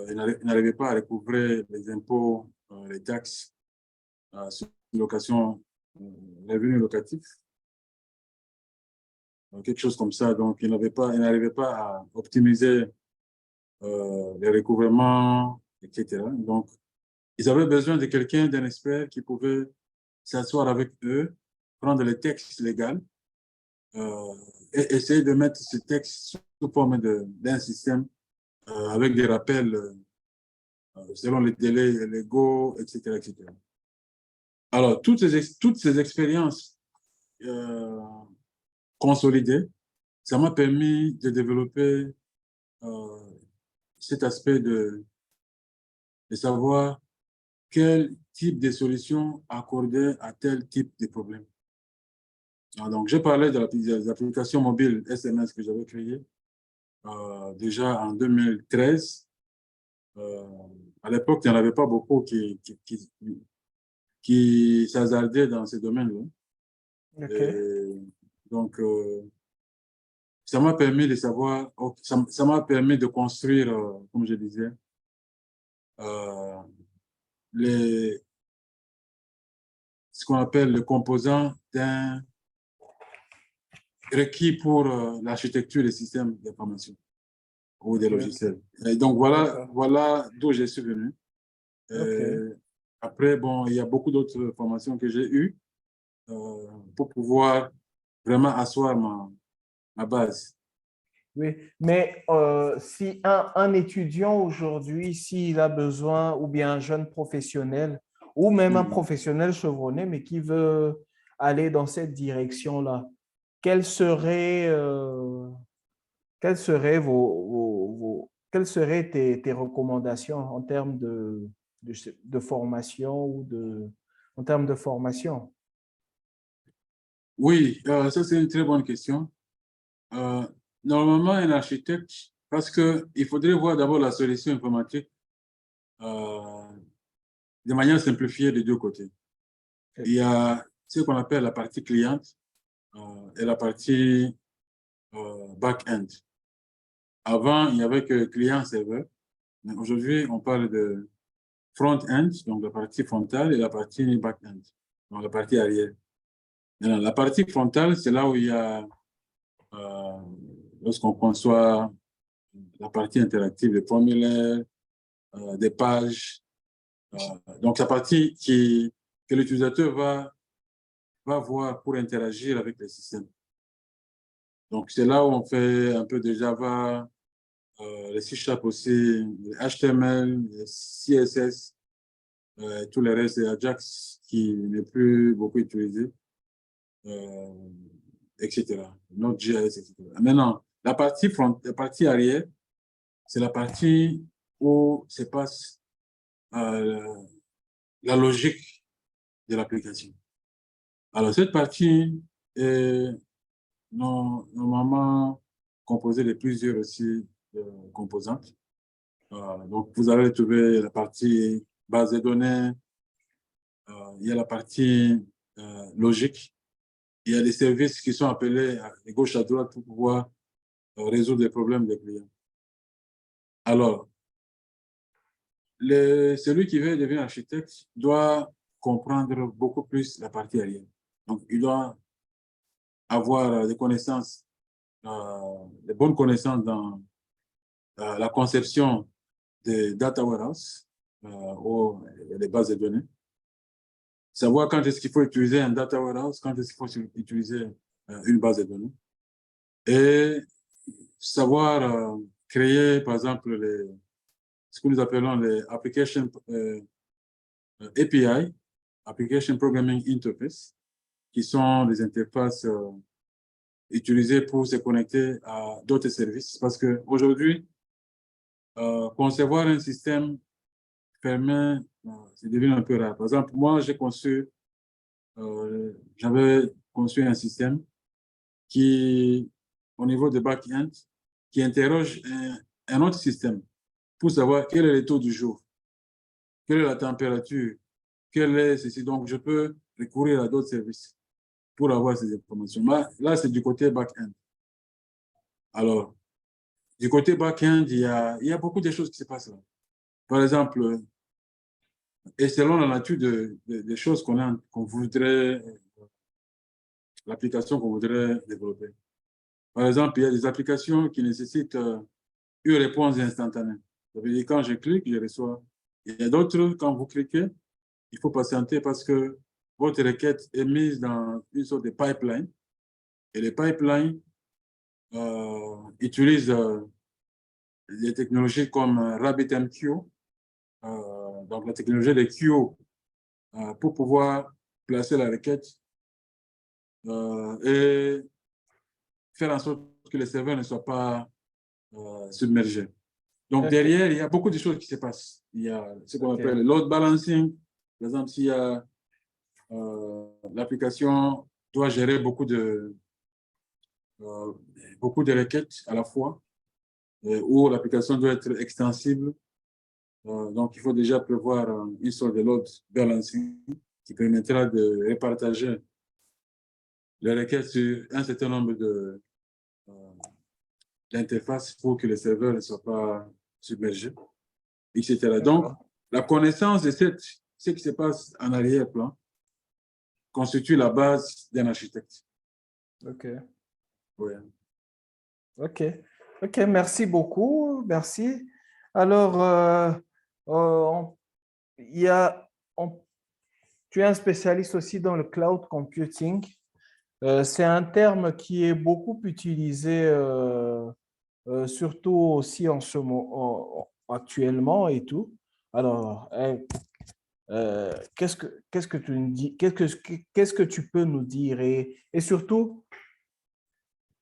ils n'arrivaient pas à recouvrer les impôts, les taxes sur location, revenus locatifs, quelque chose comme ça. Donc, ils n'arrivaient pas à optimiser les recouvrements, etc. Donc, ils avaient besoin de quelqu'un, d'un expert qui pouvait s'asseoir avec eux, prendre les textes légaux euh, et essayer de mettre ce texte sous forme d'un système avec des rappels selon les délais légaux, etc., etc. Alors, toutes ces expériences euh, consolidées, ça m'a permis de développer euh, cet aspect de savoir quel type de solution accorder à tel type de problème. Donc, j'ai parlé des applications mobiles SMS que j'avais créées déjà en 2013. Euh, à l'époque, il n'y en avait pas beaucoup qui s'hasardaient dans ce domaine-là. OK. Et donc, ça m'a permis de savoir, ça m'a permis de construire, comme je disais, euh, les, ce qu'on appelle le composant d'un requis pour l'architecture des systèmes d'information. ou des Ok, logiciels. Et donc, voilà, d'accord. voilà d'où je suis venu. Ok. Après, bon, il y a beaucoup d'autres formations que j'ai eues pour pouvoir vraiment asseoir ma base. Oui, mais si un étudiant aujourd'hui, s'il a besoin, ou bien un jeune professionnel, ou même un Mhm. professionnel chevronné, mais qui veut aller dans cette direction-là, quelles seraient quelles seraient tes recommandations en termes de formation ou en termes de formation? Oui, ça c'est une très bonne question. Euh, Normalement, un architecte, parce qu'il faudrait voir d'abord la solution informatique euh, de manière simplifiée des deux côtés. Il y a ce qu'on appelle la partie cliente et la partie back-end. Avant, il n'y avait que client-serveur, mais aujourd'hui, on parle de front-end, donc la partie frontale, et la partie back-end, donc la partie arrière. Maintenant, la partie frontale, c'est là où il y a, euh, lorsqu'on conçoit la partie interactive, les formulaires, des pages. Euh, donc, la partie que l'utilisateur va voir pour interagir avec le système. Donc, c'est là où on fait un peu de Java, les C# aussi, les HTML, les CSS, tout le reste, c'est Ajax qui n'est plus beaucoup utilisé, euh, etc. Node.js, etc. Maintenant, la partie arrière, c'est la partie où se passe euh, la logique de l'application. Alors, cette partie est normalement composée de plusieurs aussi composantes. Donc, vous allez trouver la partie base de données, il y a la partie logique, il y a des services qui sont appelés de gauche à droite pour pouvoir résoudre les problèmes des clients. Alors, celui qui veut devenir architecte doit comprendre beaucoup plus la partie arrière. Donc, il doit avoir des connaissances, des bonnes connaissances dans la conception des data warehouse ou des bases de données. Savoir quand est-ce qu'il faut utiliser un data warehouse, quand est-ce qu'il faut utiliser une base de données. Et savoir créer, par exemple, ce que nous appelons les application API, Application Programming Interface, qui sont des interfaces utilisées pour se connecter à d'autres services. Parce qu'aujourd'hui, concevoir un système fermé, c'est devenu un peu rare. Par exemple, moi, j'avais conçu un système qui, au niveau de back-end, qui interroge un autre système pour savoir quel est le taux du jour, quelle est la température, quel est ceci. Donc, je peux recourir à d'autres services pour avoir ces informations. Là, c'est du côté back-end. Alors, du côté back-end, il y a beaucoup de choses qui se passent là. Par exemple, et selon la nature des choses qu'on voudrait, l'application qu'on voudrait développer. Par exemple, il y a des applications qui nécessitent une réponse instantanée. Ça veut dire quand je clique, je reçois. Il y a d'autres, quand vous cliquez, il faut patienter parce que votre requête est mise dans une sorte de pipeline. Et les pipelines utilisent des technologies comme RabbitMQ, donc la technologie de queue pour pouvoir placer la requête et faire en sorte que les serveurs ne soient pas submergés. Donc, Ok, derrière, il y a beaucoup de choses qui se passent. Il y a ce qu'on appelle le ok, load balancing. Par exemple, s'il y a l'application doit gérer euh, beaucoup de requêtes à la fois, ou l'application doit être extensible. Donc, il faut déjà prévoir une sorte de load balancing qui permettra de répartager les requêtes sur un certain nombre euh, d'interfaces pour que les serveurs ne soient pas submergés, etc. Donc, d'accord. la connaissance de ce qui se passe en arrière-plan constitue la base d'un architecte. Ok, Ouais. ok. OK, merci beaucoup. Merci. Alors, on- il y a, on- tu es un spécialiste aussi dans le cloud computing. C'est un terme qui est beaucoup utilisé, surtout aussi en ce actuellement et tout. Alors, qu'est-ce que tu nous dis, qu'est-ce que tu peux nous dire et surtout,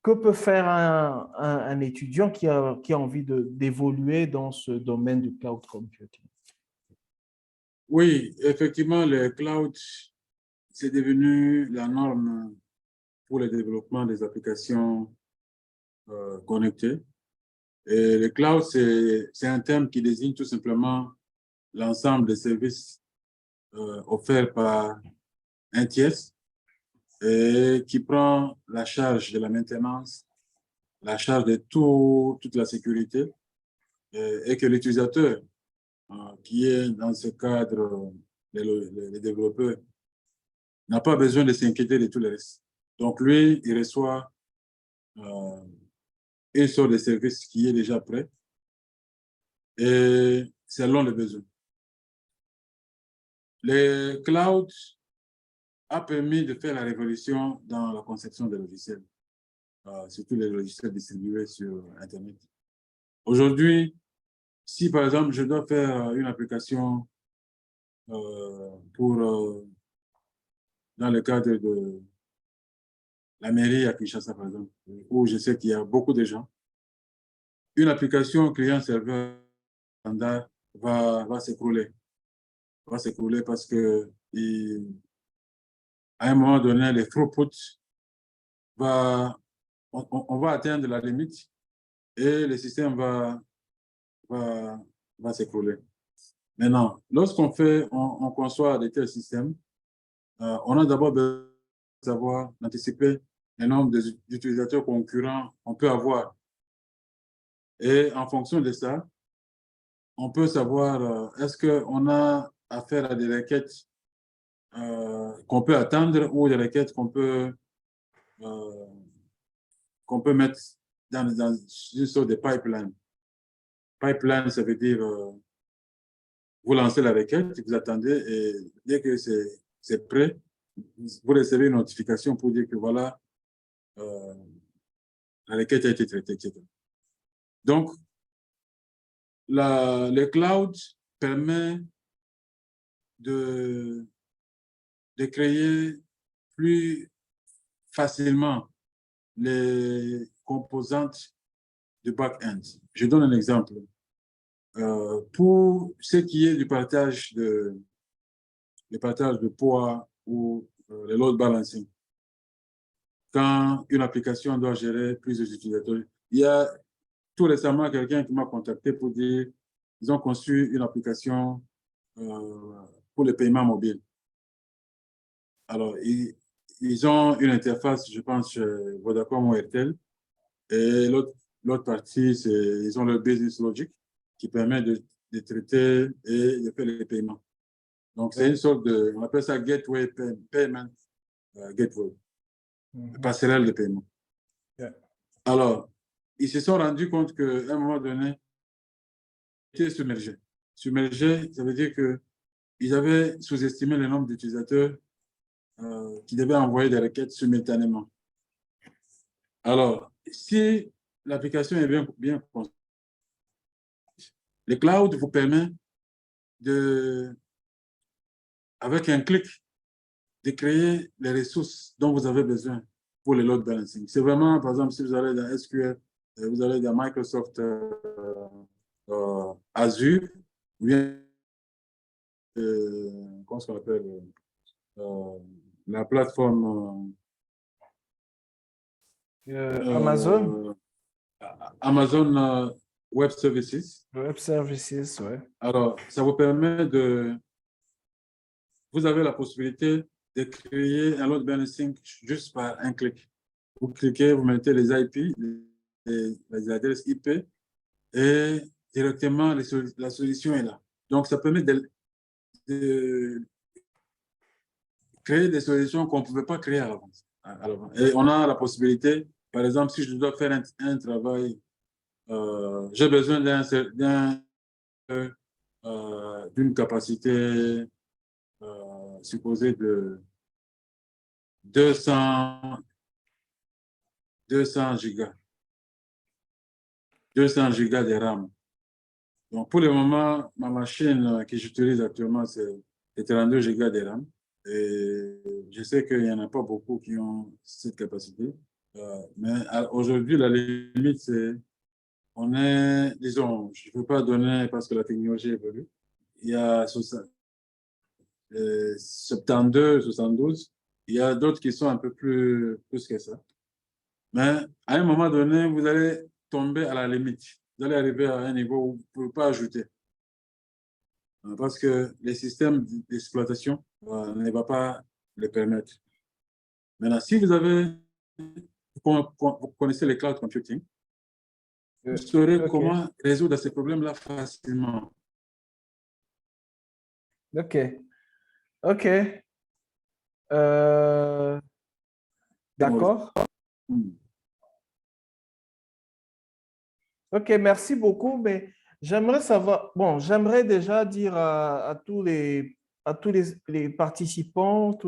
que peut faire un étudiant qui a envie d'évoluer dans ce domaine du cloud computing? Oui, effectivement, le cloud, c'est devenu la norme pour le développement des applications connectées. Et le cloud, c'est un terme qui désigne tout simplement l'ensemble des services offerts par un tiers et qui prend la charge de la maintenance, la charge de toute la sécurité et que l'utilisateur qui est dans ce cadre, les développeurs, n'a pas besoin de s'inquiéter de tout le reste. Donc lui, il reçoit une sorte de service qui est déjà prêt et selon les besoins. Le cloud a permis de faire la révolution dans la conception des logiciels, surtout les logiciels distribués sur Internet. Aujourd'hui, si par exemple je dois faire une application dans le cadre de la mairie à Kinshasa, par exemple, où je sais qu'il y a beaucoup de gens, une application client-serveur standard va s'écrouler. Va s'écrouler parce que à un moment donné, les throughputs on va atteindre la limite et le système va s'écrouler. Maintenant, lorsqu'on on conçoit de tels systèmes, on a d'abord besoin de savoir, d'anticiper le nombre d'utilisateurs concurrents qu'on peut avoir. Et en fonction de ça, on peut savoir est-ce qu'on a affaire à des requêtes qu'on peut attendre ou des requêtes euh, qu'on peut mettre dans une sorte de pipeline. Pipeline, ça veut dire vous lancez la requête, vous attendez et dès que c'est prêt, vous recevez une notification pour dire que voilà, euh, la requête a été traitée, etc. Donc, le cloud permet de, de créer plus facilement les composantes du back-end. Je donne un exemple. Pour ce qui est du partage de poids ou le load balancing, quand une application doit gérer plusieurs utilisateurs, il y a tout récemment quelqu'un qui m'a contacté pour dire qu'ils ont conçu une application pour le paiement mobile. Alors, ils ont une interface, je pense, chez Vodacom ou Airtel. Et l'autre partie, ils ont le business logic qui permet de traiter et de faire les paiements. Donc, c'est une sorte de, on appelle ça gateway payment, gateway, passerelle de paiement. Yeah. Alors, ils se sont rendus compte qu'à un moment donné, ils étaient submergés. Submergés, ça veut dire qu'ils avaient sous-estimé le nombre d'utilisateurs qui devaient envoyer des requêtes simultanément. Alors, si l'application est bien construite, le cloud vous permet avec un clic, de créer les ressources dont vous avez besoin pour le load balancing. C'est vraiment, par exemple, si vous allez dans SQL, vous allez dans Microsoft Azure, ou bien, comment on appelle, la plateforme Amazon Amazon Web Services. Web Services, ouais. Alors, ça vous permet vous avez la possibilité de créer un load balancing juste par un clic. Vous cliquez, vous mettez les IP, les adresses IP, et directement, la solution est là. Donc, ça permet de créer des solutions qu'on ne pouvait pas créer à l'avance. Et on a la possibilité, par exemple, si je dois faire un travail j'ai besoin d'une capacité supposée de 200 gigas. 200 gigas de RAM. Donc, pour le moment, ma machine que j'utilise actuellement, c'est 32 gigas de RAM. Et je sais qu'il n'y en a pas beaucoup qui ont cette capacité. Mais aujourd'hui, la limite, c'est, on est, disons, je ne peux pas donner parce que la technologie évolue. Il y a 72, 72. Il y a d'autres qui sont un peu plus que ça. Mais à un moment donné, vous allez tomber à la limite. Vous allez arriver à un niveau où vous ne pouvez pas ajouter. Parce que les systèmes d'exploitation ne vont pas le permettre. Maintenant, si vous connaissez le cloud computing, vous saurez OK. comment résoudre ces problèmes-là facilement. OK. OK. Euh, d'accord. OK, merci beaucoup. Mais j'aimerais savoir, bon, j'aimerais déjà dire à tous les participants,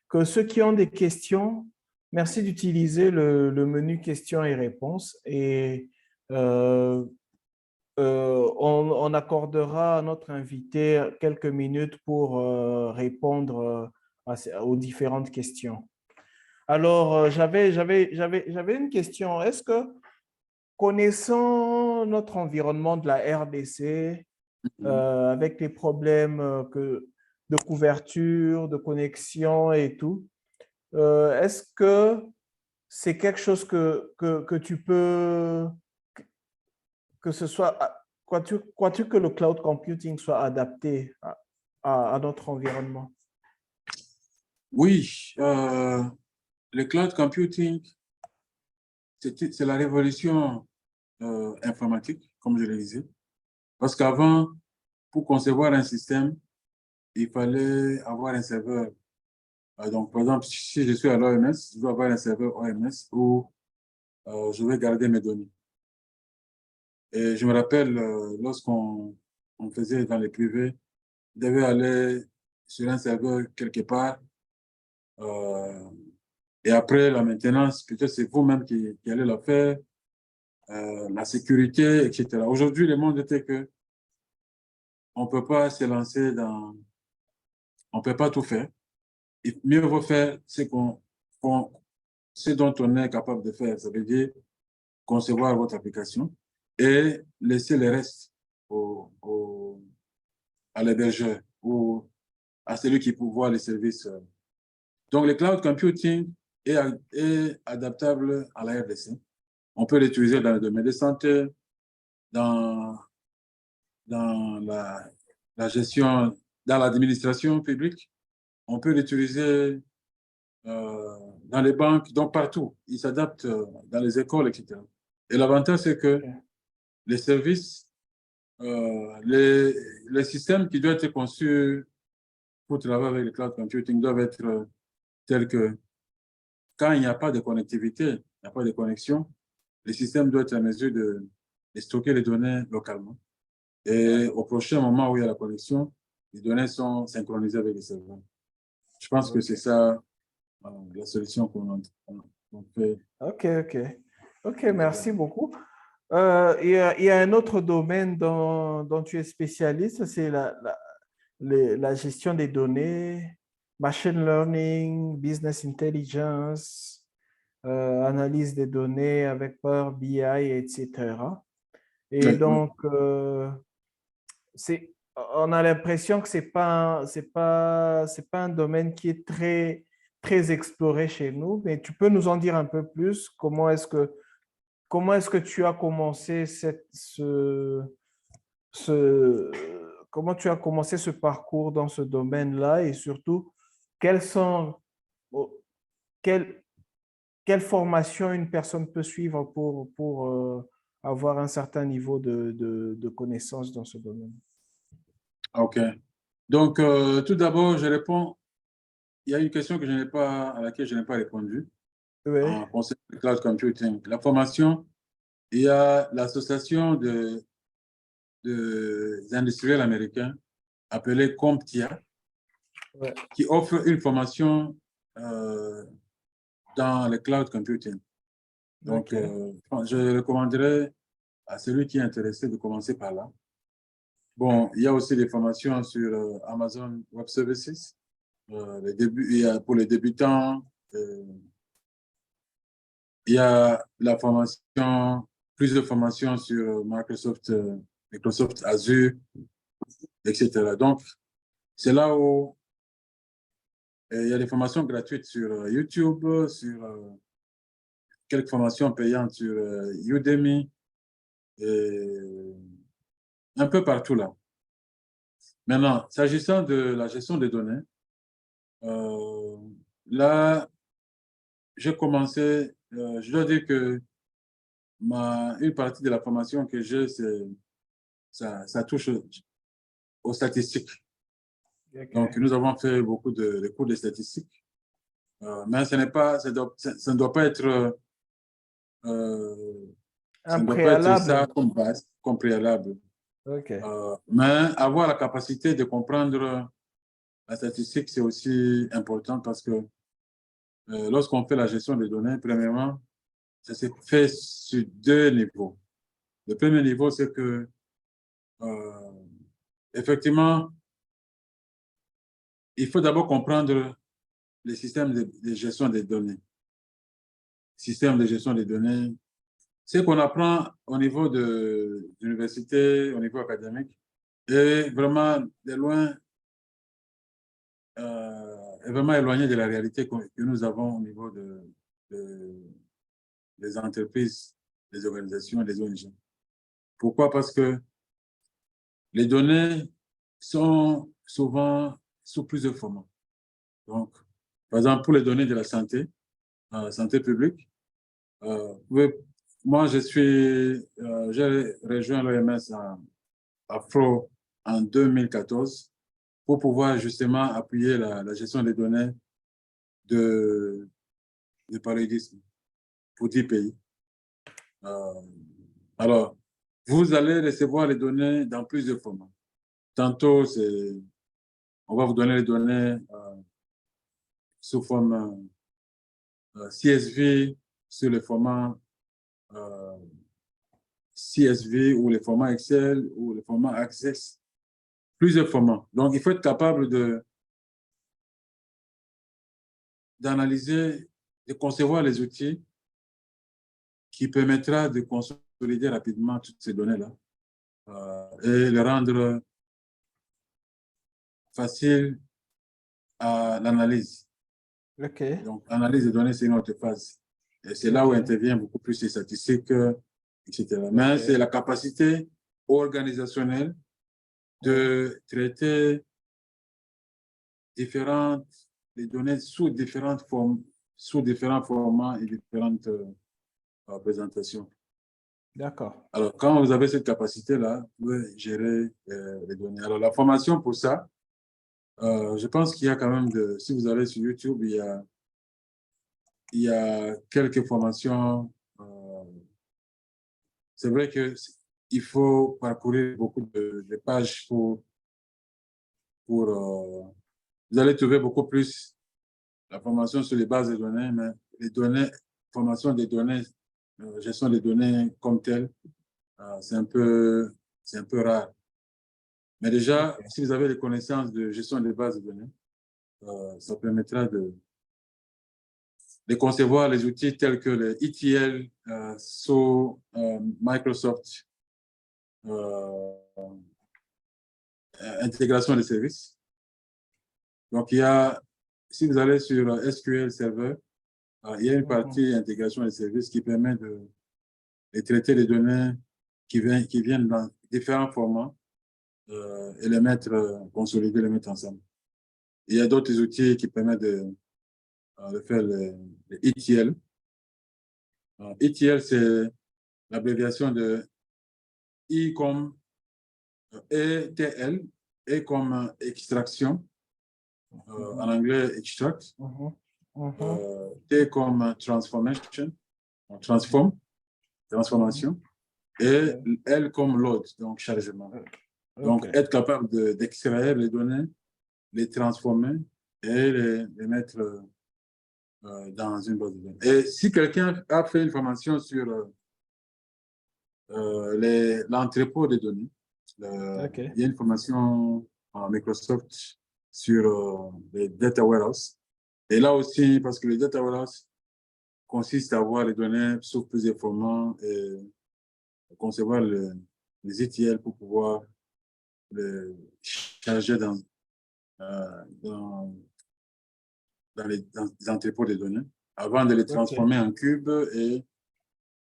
que ceux qui ont des questions, merci d'utiliser le menu questions et réponses. Et euh, on accordera à notre invité quelques minutes pour répondre aux différentes questions. Alors, j'avais une question. Est-ce que, connaissant notre environnement de la RDC, avec les problèmes de couverture, de connexion et tout, est-ce que c'est quelque chose que tu peux, que ce soit, crois-tu que le cloud computing soit adapté à notre environnement? Oui, le cloud computing, c'est la révolution informatique, comme je le disais. Parce qu'avant, pour concevoir un système, il fallait avoir un serveur. Donc, par exemple, si je suis à l'OMS, je dois avoir un serveur OMS où je vais garder mes données. Et je me rappelle, lorsqu'on faisait dans les privés, on devait aller sur un serveur quelque part. Et après, la maintenance, peut-être c'est vous-même qui allez la faire, la sécurité, etc. Aujourd'hui, le monde était que on ne peut pas se lancer dans... On ne peut pas tout faire. Et mieux vaut faire ce dont on est capable de faire. Ça veut dire concevoir votre application et laisser le reste à l'hébergeur ou à celui qui pourvoit les services. Donc, le cloud computing est adaptable à la RDC. On peut l'utiliser dans le domaine de santé, dans, dans la gestion, dans l'administration publique. On peut l'utiliser dans les banques, donc partout. Il s'adapte dans les écoles, etc. Et l'avantage, c'est que OK. les services, les systèmes qui doivent être conçus pour travailler avec le cloud computing doivent être tels que quand il n'y a pas de connectivité, il n'y a pas de connexion, le système doit être en mesure de stocker les données localement. Et au prochain moment où il y a la connexion, les données sont synchronisées avec les serveurs. Je pense que c'est ça la solution qu'on fait. OK, OK. OK, merci beaucoup. Il y a un autre domaine dont tu es spécialiste, c'est la gestion des données, machine learning, business intelligence, analyse des données avec Power BI, etc. Et Oui, oui. donc, on a l'impression que c'est pas un domaine qui est très exploré chez nous, mais tu peux nous en dire un peu plus? Comment est-ce que tu as commencé ce, comment tu as commencé ce parcours dans ce domaine-là et surtout, quelles sont, oh, quelle, quelle formation une personne peut suivre pour avoir un certain niveau de connaissance dans ce domaine? OK. Donc, tout d'abord, je réponds. Il y a une question à laquelle je n'ai pas répondu Oui, en concernant le cloud computing. La formation il y a l'association des industriels américains appelée CompTIA, Ouais. qui offre une formation dans le cloud computing. Donc, je recommanderais à celui qui est intéressé de commencer par là. Bon, il y a aussi des formations sur Amazon Web Services. Il y a pour les débutants, il y a la formation, plusieurs formations sur Microsoft Azure, etc. Donc, c'est là où il y a des formations gratuites sur YouTube, sur quelques formations payantes sur Udemy, et un peu partout là. Maintenant, s'agissant de la gestion des données, là, j'ai commencé, je dois dire que une partie de la formation que j'ai, ça touche aux statistiques. Ok. Donc, nous avons fait beaucoup de cours de statistiques, mais ça ne doit pas être, ça Un ne doit pas être ça préalable. comme base, comme préalable. Ok. Mais avoir la capacité de comprendre la statistique, c'est aussi important parce que lorsqu'on fait la gestion des données, premièrement, ça se fait sur deux niveaux. Le premier niveau, c'est que, effectivement, il faut d'abord comprendre les systèmes de gestion des données. Système de gestion des données, c'est qu'on apprend au niveau de l'université, au niveau académique, et vraiment de loin, est vraiment éloigné de la réalité que nous avons au niveau des entreprises, des organisations, des ONG. Pourquoi? Parce que les données sont souvent sous plusieurs formats. Donc, par exemple, pour les données de la santé publique, moi, j'ai rejoint l'OMS Afro en 2014 pour pouvoir justement appuyer la gestion des données de paludisme pour 10 pays. Alors, vous allez recevoir les données dans plusieurs formats. Tantôt, on va vous donner les données sous forme CSV, sur le format CSV ou le format Excel ou le format Access, plusieurs formats. Donc, il faut être capable d'analyser, de concevoir les outils qui permettra de consolider rapidement toutes ces données-là et les rendre faciles à l'analyse. Ok. Donc, analyse des données, c'est une autre phase. Et c'est là où intervient beaucoup plus les statistiques, etc. Mais c'est la capacité organisationnelle de traiter les données sous différents formats et différentes présentations. D'accord. Alors, quand vous avez cette capacité-là, vous pouvez gérer les données. Alors, la formation pour ça, je pense qu'il y a quand même si vous allez sur YouTube, il y a quelques formations. C'est vrai qu'il faut parcourir beaucoup de pages vous allez trouver beaucoup plus la formation sur les bases de données, mais formation des données, gestion des données comme telle, c'est un peu rare. Mais déjà, si vous avez des connaissances de gestion des bases de données, ça permettra de concevoir les outils tels que le ETL sous Microsoft, intégration des services. Donc, si vous allez sur SQL Server, il y a une partie intégration des services qui permet de traiter les données qui viennent dans différents formats et les consolider, les mettre ensemble. Il y a d'autres outils qui permettent de faire le ETL. ETL, c'est l'abréviation de I comme ETL, E comme extraction, en anglais extract, T comme transform, transformation, et L comme load, donc chargement. Donc, être capable d'extraire les données, les transformer et les mettre dans une base de données. Et si quelqu'un a fait une formation sur l'entrepôt des données, il y a une formation en Microsoft sur les data warehouse. Et là aussi, parce que les data warehouse consiste à avoir les données sous plusieurs formats et concevoir les ETL pour pouvoir les charger dans les entrepôts de données avant de les transformer en cubes et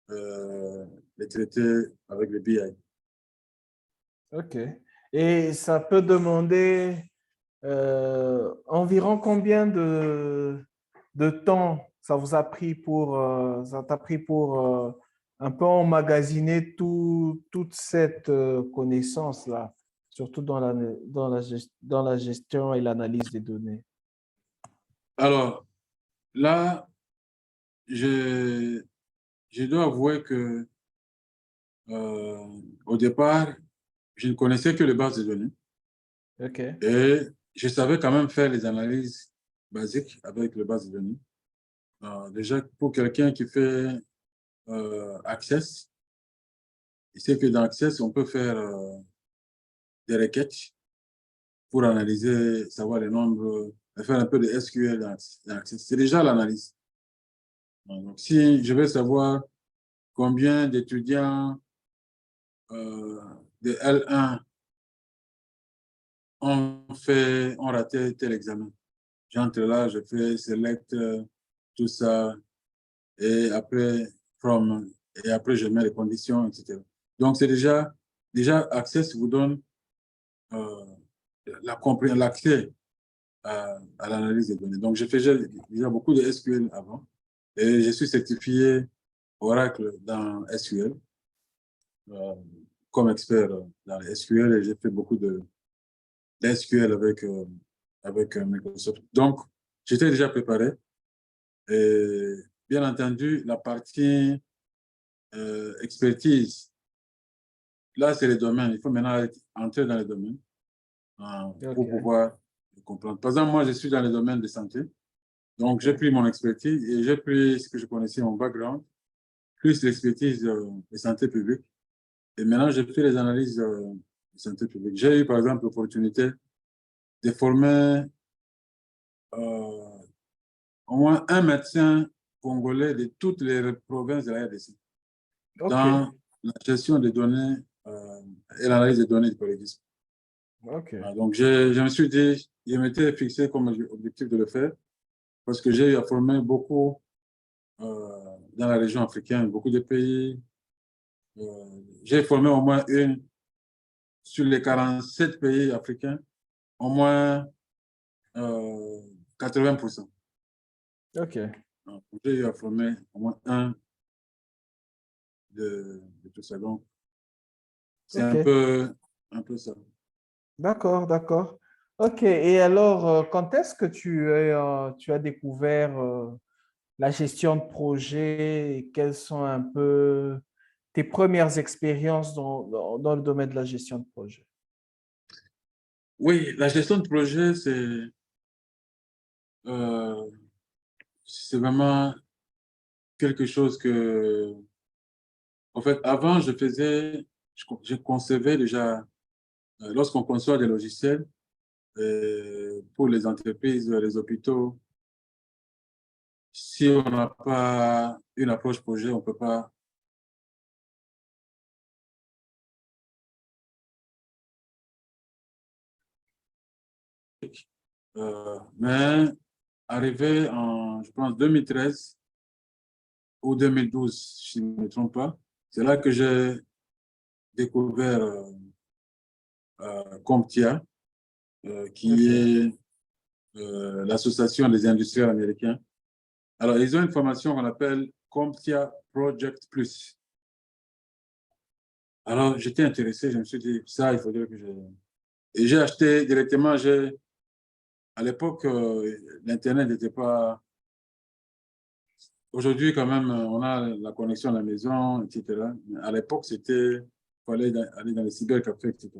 les traiter avec le BI. OK. Et ça peut demander environ combien de temps ça vous a pris pour, ça t'a pris pour un peu emmagasiner toute cette connaissance-là, surtout dans la gestion et l'analyse des données? Alors, là, je dois avouer que au départ, je ne connaissais que les bases de données. OK. Et je savais quand même faire les analyses basiques avec les bases de données. Déjà, pour quelqu'un qui fait Access, il sait que dans Access, on peut faire des requêtes pour analyser, savoir les nombres, faire un peu de SQL dans Access. C'est déjà l'analyse. Donc, si je veux savoir combien d'étudiants de L1 ont raté tel examen, j'entre là, je fais select, tout ça, et après, et après, je mets les conditions, etc. Donc, c'est déjà Access vous donne l'accès à l'analyse des données. Donc, j'ai fait déjà beaucoup de SQL avant et je suis certifié Oracle dans SQL comme expert dans les SQL et j'ai fait beaucoup de SQL avec Microsoft. Donc, j'étais déjà préparé et bien entendu, la partie expertise, là, c'est les domaines. Il faut maintenant entrer dans les domaines pour pouvoir comprendre. Par exemple, moi, je suis dans le domaine de santé. Donc, j'ai pris mon expertise et j'ai pris ce que je connaissais, mon background, plus l'expertise de santé publique. Et maintenant, je fais les analyses de santé publique. J'ai eu, par exemple, l'opportunité de former au moins un médecin congolais de toutes les provinces de la RDC dans la gestion des données et l'analyse des données du paludisme. Donc, je me suis dit, je m'étais fixé comme objectif de le faire parce que j'ai eu à former beaucoup dans la région africaine, beaucoup de pays. J'ai formé au moins une sur les 47 pays africains, au moins 80%. Donc, j'ai eu à former au moins un de tout ça. Donc, c'est un peu ça. D'accord, d'accord. OK. Et alors, quand est-ce que tu as découvert la gestion de projet et quelles sont un peu tes premières expériences dans le domaine de la gestion de projet? Oui, la gestion de projet, c'est vraiment quelque chose que, en fait, avant, je concevais déjà, lorsqu'on conçoit des logiciels pour les entreprises, les hôpitaux, si on n'a pas une approche projet, on ne peut pas. Mais arrivé en, je pense, 2013 ou 2012, si je ne me trompe pas, c'est là que j'ai découvert CompTIA, qui est l'association des industriels américains. Alors, ils ont une formation qu'on appelle CompTIA Project Plus. Alors, j'étais intéressé, je me suis dit, ça, il faudrait que je... Et j'ai acheté directement, à l'époque, l'Internet n'était pas aujourd'hui, quand même, on a la connexion à la maison, etc. Mais à l'époque, c'était, il fallait aller dans les cybercafés, etc.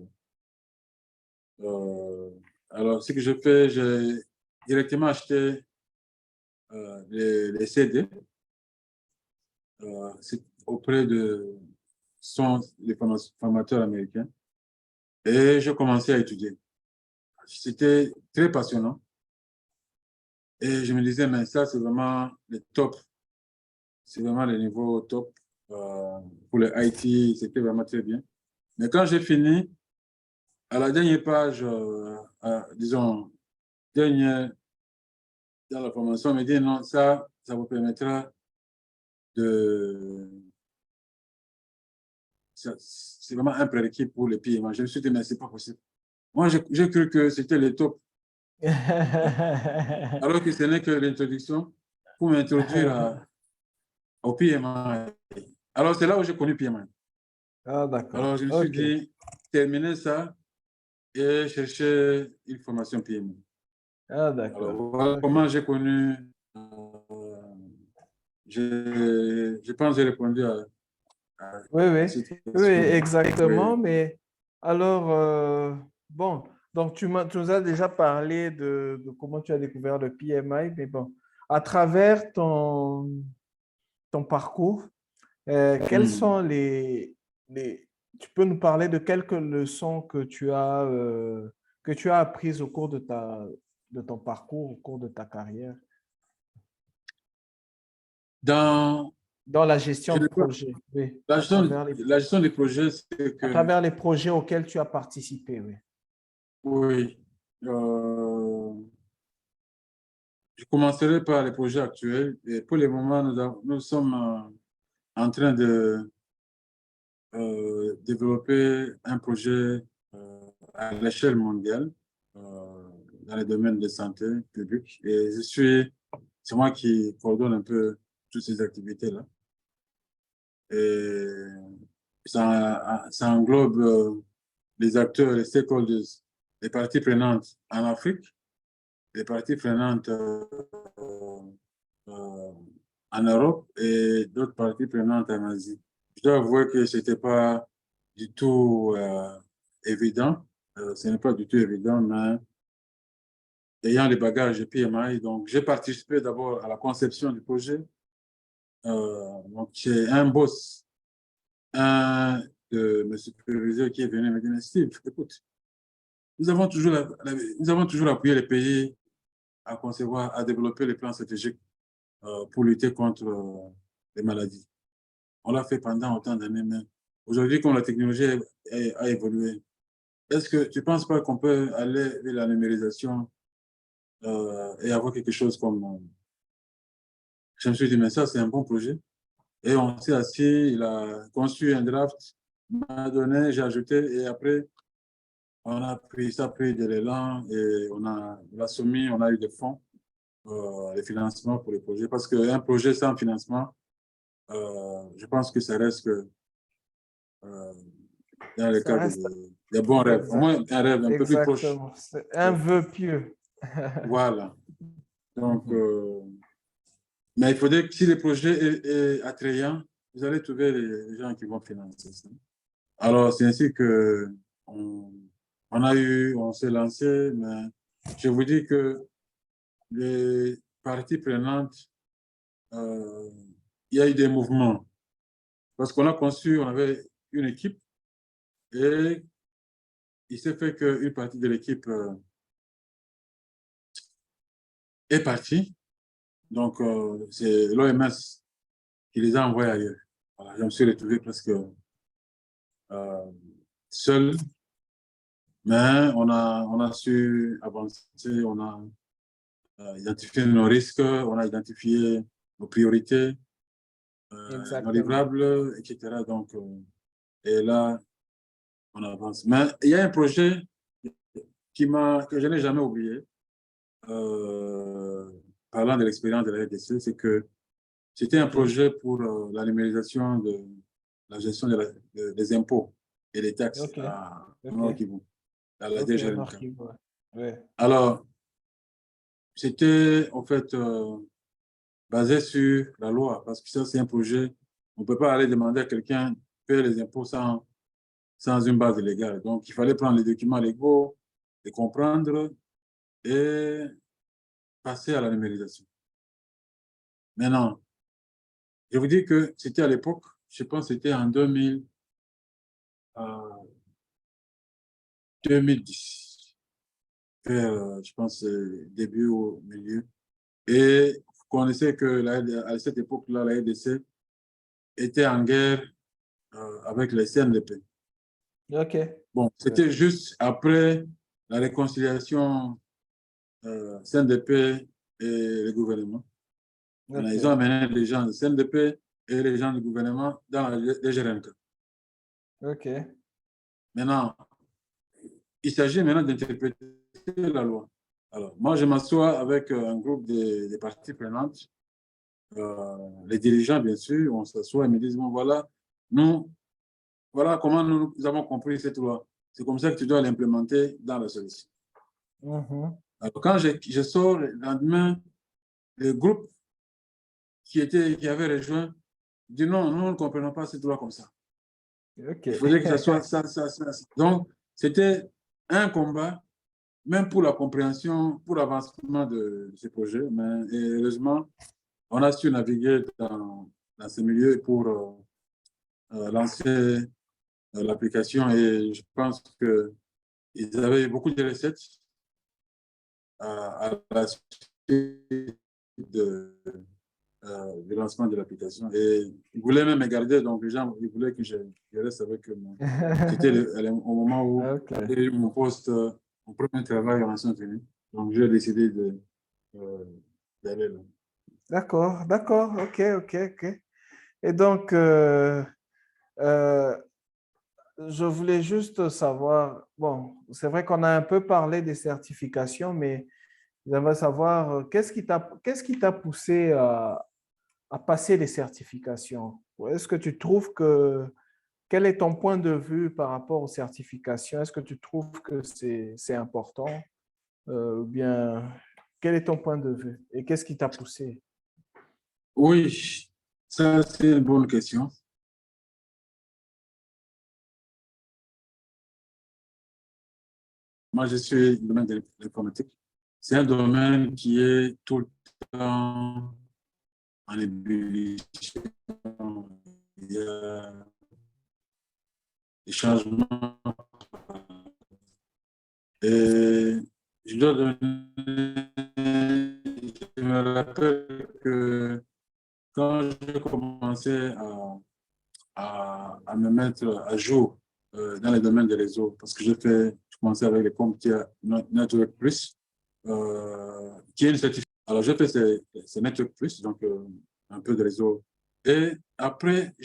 Euh, alors, ce que je fais, j'ai directement acheté les CD auprès de les formateurs américains et je commençais à étudier. C'était très passionnant et je me disais, mais ça, c'est vraiment le top. C'est vraiment le niveau top. Pour le IT, c'était vraiment très bien. Mais quand j'ai fini, à la dernière page, disons, dernière dans la formation, on me dit non, ça vous permettra de. C'est vraiment un prérequis pour les PMA. Je me suis dit, mais c'est pas possible. Moi, j'ai cru que c'était le top, alors que ce n'est que l'introduction pour m'introduire au PMA. Alors, c'est là où j'ai connu PMA. Ah, d'accord. Alors, je me suis OK. dit, terminer ça et chercher une formation PMA. Ah, d'accord. Alors, voilà OK. comment j'ai connu. Je pense que j'ai répondu à Oui, oui. cette Oui, question. exactement. Oui. Mais alors, bon, donc tu nous as déjà parlé de comment tu as découvert le PMI, mais bon, à travers ton parcours, quelles Hmm. sont tu peux nous parler de quelques leçons que tu as apprises au cours de ton parcours, au cours de ta carrière, Dans dans la gestion je de n'ai pas- projet, oui, la gestion des projets, c'est à que, travers les projets auxquels tu as participé, oui. oui, je commencerai par les projets actuels. Et pour le moment, nous sommes en train de développer un projet à l'échelle mondiale dans le domaine de santé publique. Et c'est moi qui coordonne un peu toutes ces activités-là. Et ça englobe les acteurs, les stakeholders, les parties prenantes en Afrique, les parties prenantes euh, en Europe et d'autres parties prenantes en Asie. Je dois avouer que ce n'était pas du tout évident. Ce n'est pas du tout évident, mais ayant les bagages de PMI, donc j'ai participé d'abord à la conception du projet. Donc j'ai un boss, un de mes superviseurs qui est venu me dire, mais Steve, écoute, nous avons toujours appuyé les pays à concevoir, à développer les plans stratégiques pour lutter contre les maladies. On l'a fait pendant autant d'années, mais aujourd'hui, quand la technologie a évolué, est-ce que tu ne penses pas qu'on peut aller vers la numérisation et avoir quelque chose comme. Je me suis dit, mais ça, c'est un bon projet. Et on s'est assis, il a conçu un draft, m'a donné, j'ai ajouté, et après, ça a pris de l'élan et on a soumis, on a eu des fonds, les financements pour les projets. Parce qu'un projet sans financement, je pense que ça reste que euh, dans le Ça cadre reste des bons rêves. Au exact, moins un rêve un peu plus proche. exactement. C'est un Oui. vœu pieux. Voilà. Donc, Mhm. mais il faudrait que si le projet est attrayant, vous allez trouver les gens qui vont financer ça. Alors, c'est ainsi que on, on s'est lancé, mais je vous dis que les parties prenantes, euh, il y a eu des mouvements. Parce qu'on a conçu, on avait une équipe et il s'est fait qu'une partie de l'équipe est partie. Donc, c'est l'OMS qui les a envoyés ailleurs. Voilà, je me suis retrouvé presque euh, seul, mais on a su avancer, on a identifié nos risques, on a identifié nos priorités, nos Exactement. livrables, etc. Donc, et là, on avance. Mais il y a un projet que je n'ai jamais oublié, euh, parlant de l'expérience de la RDC, c'est que c'était un OK. projet pour la numérisation de la gestion des impôts et des taxes OK. au OK. Nord Kivu, à la OK. DGRNK. Marquis. Ouais. Ouais. Alors, c'était en fait basé sur la loi, parce que ça, c'est un projet. On ne peut pas aller demander à quelqu'un de payer les impôts sans une base légale. Donc, il fallait prendre les documents légaux, les comprendre et passer à la numérisation. Maintenant, je vous dis que c'était à l'époque, je pense que c'était en 2010, je pense début au milieu. Et vous connaissez que à cette époque-là, la RDC était en guerre avec les CNDP. OK. Bon, c'était juste après la réconciliation CNDP et le gouvernement. OK. Ils ont amené les gens du CNDP et les gens du gouvernement dans la DGRNK. OK. Maintenant, il s'agit maintenant d'interpréter la loi. Alors, moi, je m'assois avec un groupe de parties prenantes, les dirigeants, bien sûr, on s'assoit et me disent, bon, voilà, voilà comment nous avons compris cette loi. C'est comme ça que tu dois l'implémenter dans la solution. Mhm. Alors, quand je sors le lendemain, le groupe qui avait rejoint dit non, nous ne comprenons pas cette loi comme ça. OK. Il faudrait que ça soit ça. Donc, c'était un combat, même pour la compréhension, pour l'avancement de ce projet. Mais heureusement, on a su naviguer dans ce milieu pour lancer l'application et je pense qu'ils avaient beaucoup de recettes à la suite du lancement de l'application. Et ils voulaient même me garder, donc les gens ils voulaient que je reste avec eux. C'était au moment où OK. j'ai eu mon poste, mon premier travail en Nations Unies. Donc j'ai décidé d'aller là. D'accord, d'accord. OK, OK, OK. Et donc, euh, je voulais juste savoir, bon, c'est vrai qu'on a un peu parlé des certifications, mais j'aimerais savoir qu'est-ce qui t'a poussé à passer les certifications? Est-ce que tu trouves quel est ton point de vue par rapport aux certifications? Est-ce que tu trouves que c'est important? Ou bien, quel est ton point de vue? Et qu'est-ce qui t'a poussé? Oui, ça c'est une bonne question. Moi, je suis dans le domaine de l'informatique. C'est un domaine qui est tout le temps en ébullition. Il y a des changements. Et je dois donner, je me rappelle que quand j'ai commencé à me mettre à jour dans les domaines des réseaux, parce que je commençais avec les comptes Network Plus, qui est une certification. Alors, j'ai fait ces Network Plus, donc un peu de réseau. Et après,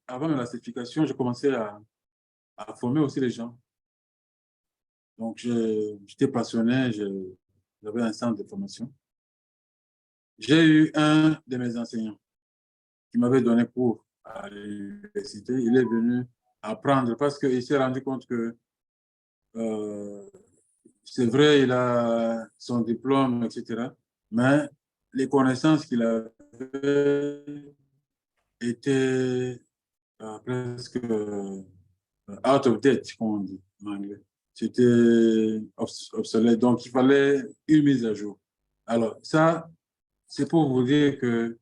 avant la certification, j'ai commencé à former aussi les gens. Donc, j'étais passionné, j'avais un centre de formation. J'ai eu un de mes enseignants qui m'avait donné cours à l'université. Il est venu apprendre parce qu'il s'est rendu compte que c'est vrai, il a son diplôme, etc. Mais les connaissances qu'il avait étaient presque out of date, comme on dit en anglais. C'était obsolète. Donc, il fallait une mise à jour. Alors, ça, c'est pour vous dire que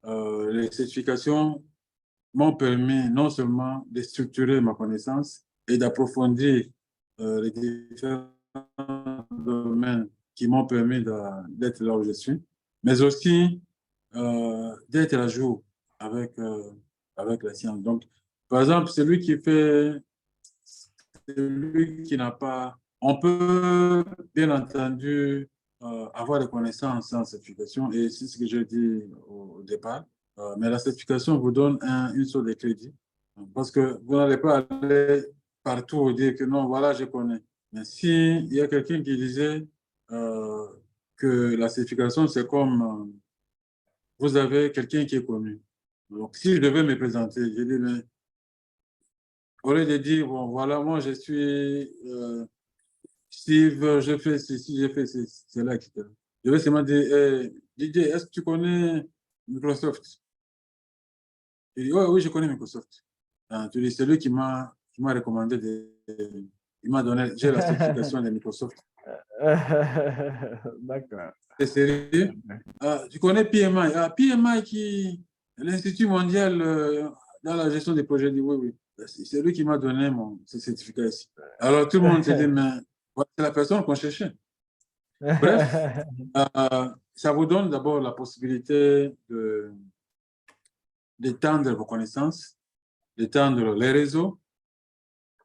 les certifications m'ont permis non seulement de structurer ma connaissance et d'approfondir les différents domaines qui m'ont permis d'être là où je suis, mais aussi d'être à jour avec, avec la science. Donc, par exemple, celui qui n'a pas, on peut bien entendu avoir des connaissances sans certification, et c'est ce que j'ai dit au départ, mais la certification vous donne une sorte de crédit, parce que vous n'allez pas aller partout et dire que non, voilà, je connais. Mais s'il y a quelqu'un qui disait euh, que la certification, c'est comme vous avez quelqu'un qui est connu. Donc, si je devais me présenter, je dis, mais au lieu de dire, bon, voilà, moi, je suis Steve, je fais ceci, je fais cela, etc. Je vais seulement dire, Didier, est-ce que tu connais Microsoft? Il dit, ouais, oui, je connais Microsoft. Tu dis, c'est lui qui m'a recommandé il m'a donné, j'ai la certification de Microsoft. D'accord. C'est sérieux? Tu connais PMI? PMI qui est l'Institut mondial dans la gestion des projets. Je dis, oui, oui. C'est lui qui m'a donné ce certificat ici. Alors tout le monde s'est dit, mais voilà, c'est la personne qu'on cherchait. Bref, ça vous donne d'abord la possibilité d'étendre vos connaissances, d'étendre les réseaux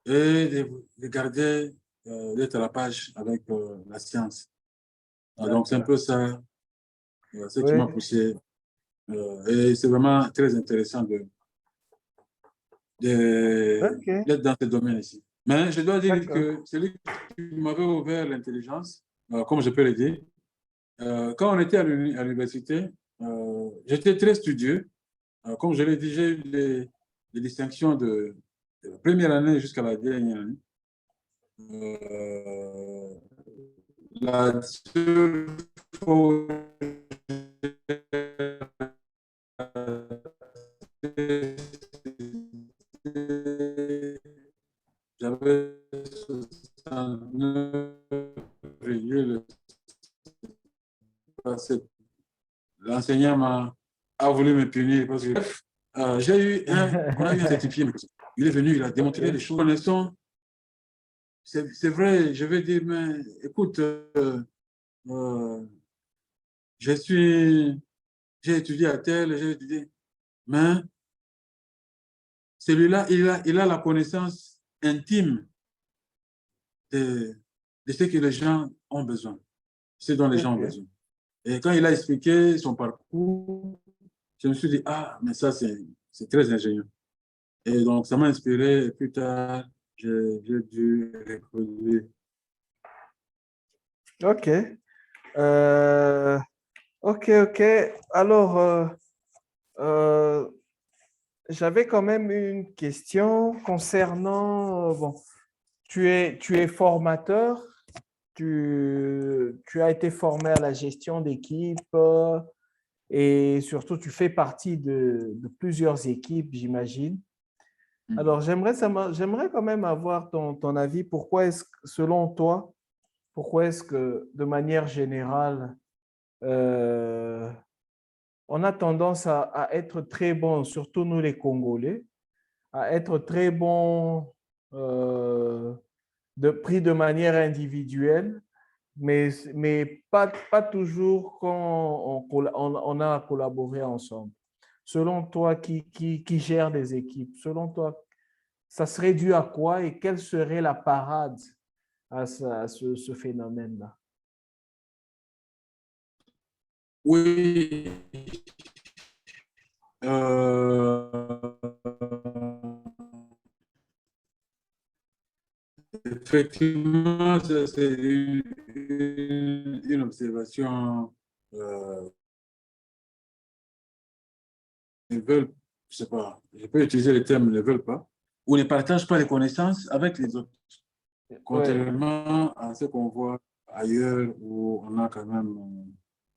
et de garder, d'être à la page avec la science. Donc, c'est un peu ça, ce qui Oui, m'a poussé. Et c'est vraiment très intéressant ok, d'être dans ce domaine ici. Mais je dois dire d'accord. que celui qui m'avait ouvert l'intelligence, comme je peux le dire, quand on était à l'université, j'étais très studieux. Comme je l'ai dit, j'ai eu les distinctions de la première année jusqu'à la dernière année. La seule fois j'avais 69 virgule. L'enseignant a voulu me punir parce que on a eu un certifié. Il est venu, il a démontré les choses. Connaissons, c'est vrai, je vais dire, mais écoute, je suis, j'ai étudié à tel, j'ai étudié, mais celui-là, il a la connaissance intime de ce que les gens ont besoin, ce dont les gens ont Ok, besoin. Et quand il a expliqué son parcours, je me suis dit, ah, mais ça, c'est très ingénieux. Et donc, ça m'a inspiré. Et plus tard, j'ai dû reproduire. ok. Euh, ok, ok. Alors, euh, j'avais quand même une question concernant, bon, tu es formateur, tu as été formé à la gestion d'équipe et surtout tu fais partie de plusieurs équipes, j'imagine. Alors, j'aimerais quand même avoir ton avis. Pourquoi est-ce que, selon toi, pourquoi est-ce que, de manière générale, euh, on a tendance à être très bon, surtout nous les Congolais, à être très bon euh, pris de manière individuelle, mais pas toujours quand on a collaboré ensemble. Selon toi, qui gère des équipes? Selon toi, ça serait dû à quoi et quelle serait la parade à ce phénomène-là? Oui, effectivement, c'est une observation. Ils veulent, je sais pas, je peux utiliser le terme ne veulent pas, ou ne partagent pas les connaissances avec les autres. Oui, Contrairement à ce qu'on voit ailleurs où on a quand même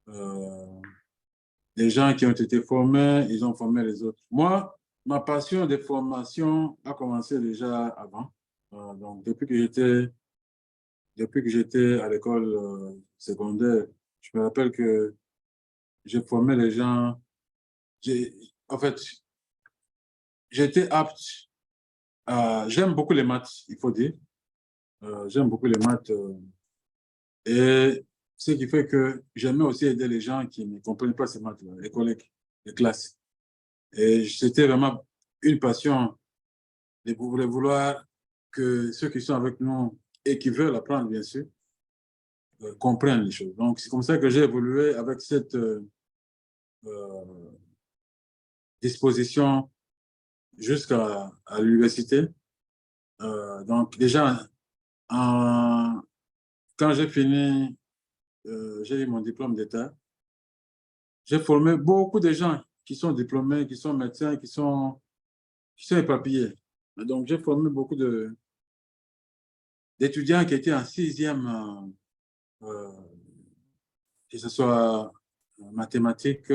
euh, des gens qui ont été formés, ils ont formé les autres. Moi, ma passion de formation a commencé déjà avant. Donc, depuis que j'étais à l'école secondaire, je me rappelle que j'ai formé les gens. En fait, j'étais apte à. J'aime beaucoup les maths, il faut dire. J'aime beaucoup les maths. Et ce qui fait que j'aimais aussi aider les gens qui ne comprennent pas ces maths-là, les collègues, les classes. Et c'était vraiment une passion de vouloir que ceux qui sont avec nous et qui veulent apprendre, bien sûr, comprennent les choses. Donc, c'est comme ça que j'ai évolué avec cette euh, disposition jusqu'à l'université. Donc, déjà, quand j'ai fini, j'ai eu mon diplôme d'État, j'ai formé beaucoup de gens qui sont diplômés, qui sont médecins, qui sont éparpillés. Donc, j'ai formé beaucoup d'étudiants qui étaient en sixième que ce soit mathématiques,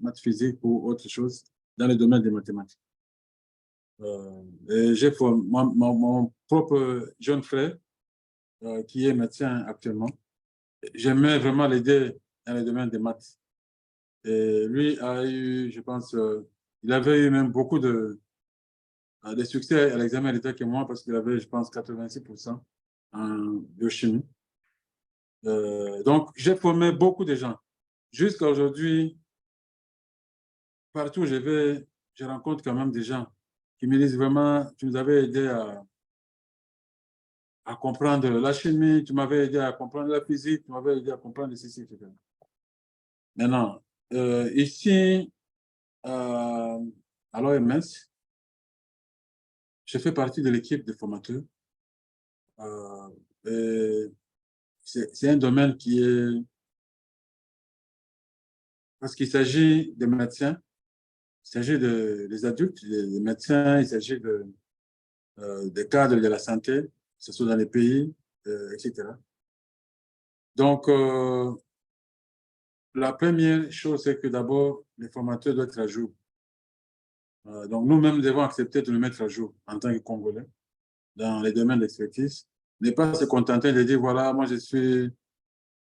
maths physique ou autre chose, dans le domaine des mathématiques. Et j'ai mon propre jeune frère qui est médecin actuellement. J'aimais vraiment l'aider dans le domaine des maths. Et lui a eu, je pense, il avait eu même beaucoup de succès à l'examen d'État que moi parce qu'il avait, je pense, 86% en biochimie. Donc, j'ai formé beaucoup de gens. Jusqu'à aujourd'hui, partout où je vais, je rencontre quand même des gens qui me disent vraiment, tu nous avais aidé à comprendre la chimie, tu m'avais aidé à comprendre la physique, tu m'avais aidé à comprendre ceci, etc. Maintenant, ici, à l'OMS, je fais partie de l'équipe de formateurs. Et c'est un domaine qui est... Parce qu'il s'agit de médecins, il s'agit des adultes, des médecins, il s'agit des cadres de la santé, que ce soit dans les pays, etc. Donc, la première chose, c'est que d'abord, les formateurs doivent être à jour. Donc, nous-mêmes devons accepter de nous mettre à jour en tant que Congolais dans les domaines d'expertise. Ne pas se contenter de dire, voilà, moi je suis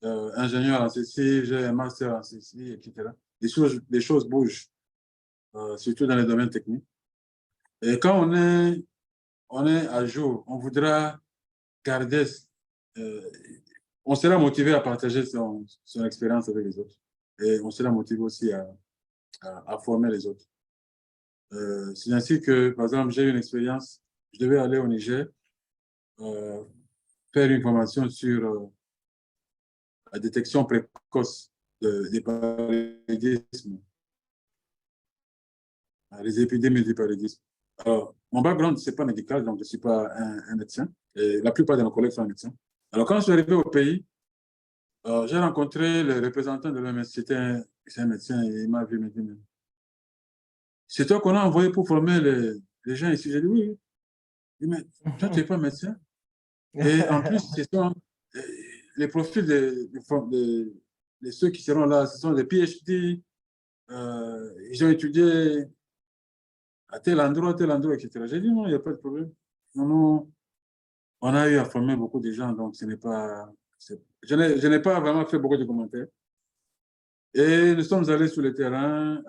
ingénieur en ceci, j'ai un master en ceci, etc. Les choses bougent, surtout dans les domaines techniques. Et quand on est à jour, on voudra garder, euh, on sera motivé à partager son expérience avec les autres. Et on sera motivé aussi à former les autres. C'est ainsi que, par exemple, j'ai eu une expérience, je devais aller au Niger, faire une formation sur la détection précoce des paludismes, les épidémies du paludisme. Alors, mon background, ce n'est pas médical, donc je ne suis pas un médecin. Et la plupart de mes collègues sont médecins. Alors, quand je suis arrivé au pays, j'ai rencontré le représentant de l'OMS, c'était un médecin, et il m'a vu, il m'a dit, c'est toi qu'on a envoyé pour former les gens ici. J'ai dit, oui, oui. Il m'a dit, mais toi, tu n'es pas médecin. Et en plus, ce sont les profils de ceux qui seront là, ce sont des PhD, ils ont étudié à tel endroit, etc. J'ai dit non, il n'y a pas de problème. Non, non, on a eu à former beaucoup de gens, donc ce n'est pas. Je n'ai pas vraiment fait beaucoup de commentaires. Et nous sommes allés sur le terrain,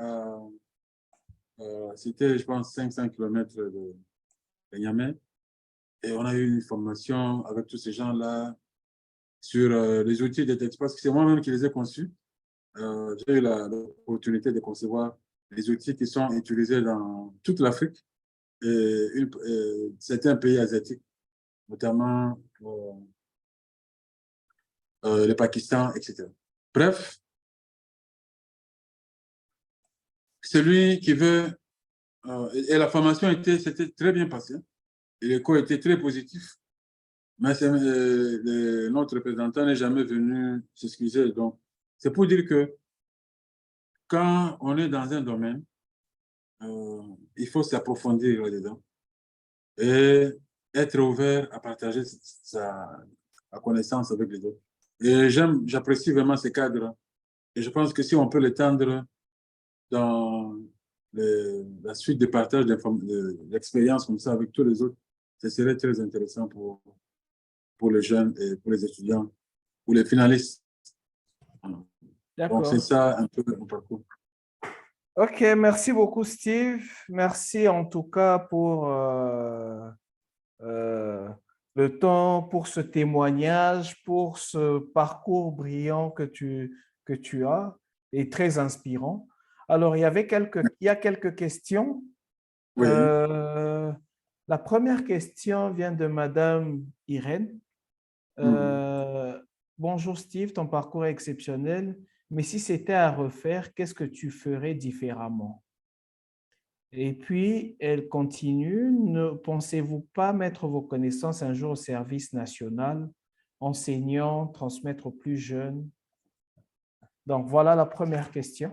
c'était, je pense, 500 km de Niamey. Et on a eu une formation avec tous ces gens-là sur les outils de détection, parce que c'est moi-même qui les ai conçus. J'ai eu l'opportunité de concevoir les outils qui sont utilisés dans toute l'Afrique et certains pays asiatiques, notamment le Pakistan, etc. Bref, celui qui veut... et la formation s'était très bien passée. Et l'écho était très positif. Mais notre représentant n'est jamais venu s'excuser. Donc, c'est pour dire que quand on est dans un domaine, il faut s'approfondir là-dedans et être ouvert à partager sa connaissance avec les autres. Et j'apprécie vraiment ce cadre. Et je pense que si on peut l'étendre dans la suite de partage d'expériences comme ça avec tous les autres, ce serait très intéressant pour les jeunes et pour les étudiants, pour les finalistes. Donc, c'est D'accord. ça un peu mon parcours. OK, merci beaucoup, Steve. Merci en tout cas pour euh, le temps, pour ce témoignage, pour ce parcours brillant que tu as et très inspirant. Alors, il y a quelques questions. Oui. Euh, la première question vient de Madame Irène. Mhm. Euh, Bonjour Steve, ton parcours est exceptionnel, mais si c'était à refaire, qu'est-ce que tu ferais différemment? Et puis, elle continue, ne pensez-vous pas mettre vos connaissances un jour au service national, enseignant, transmettre aux plus jeunes? Donc, voilà la première question.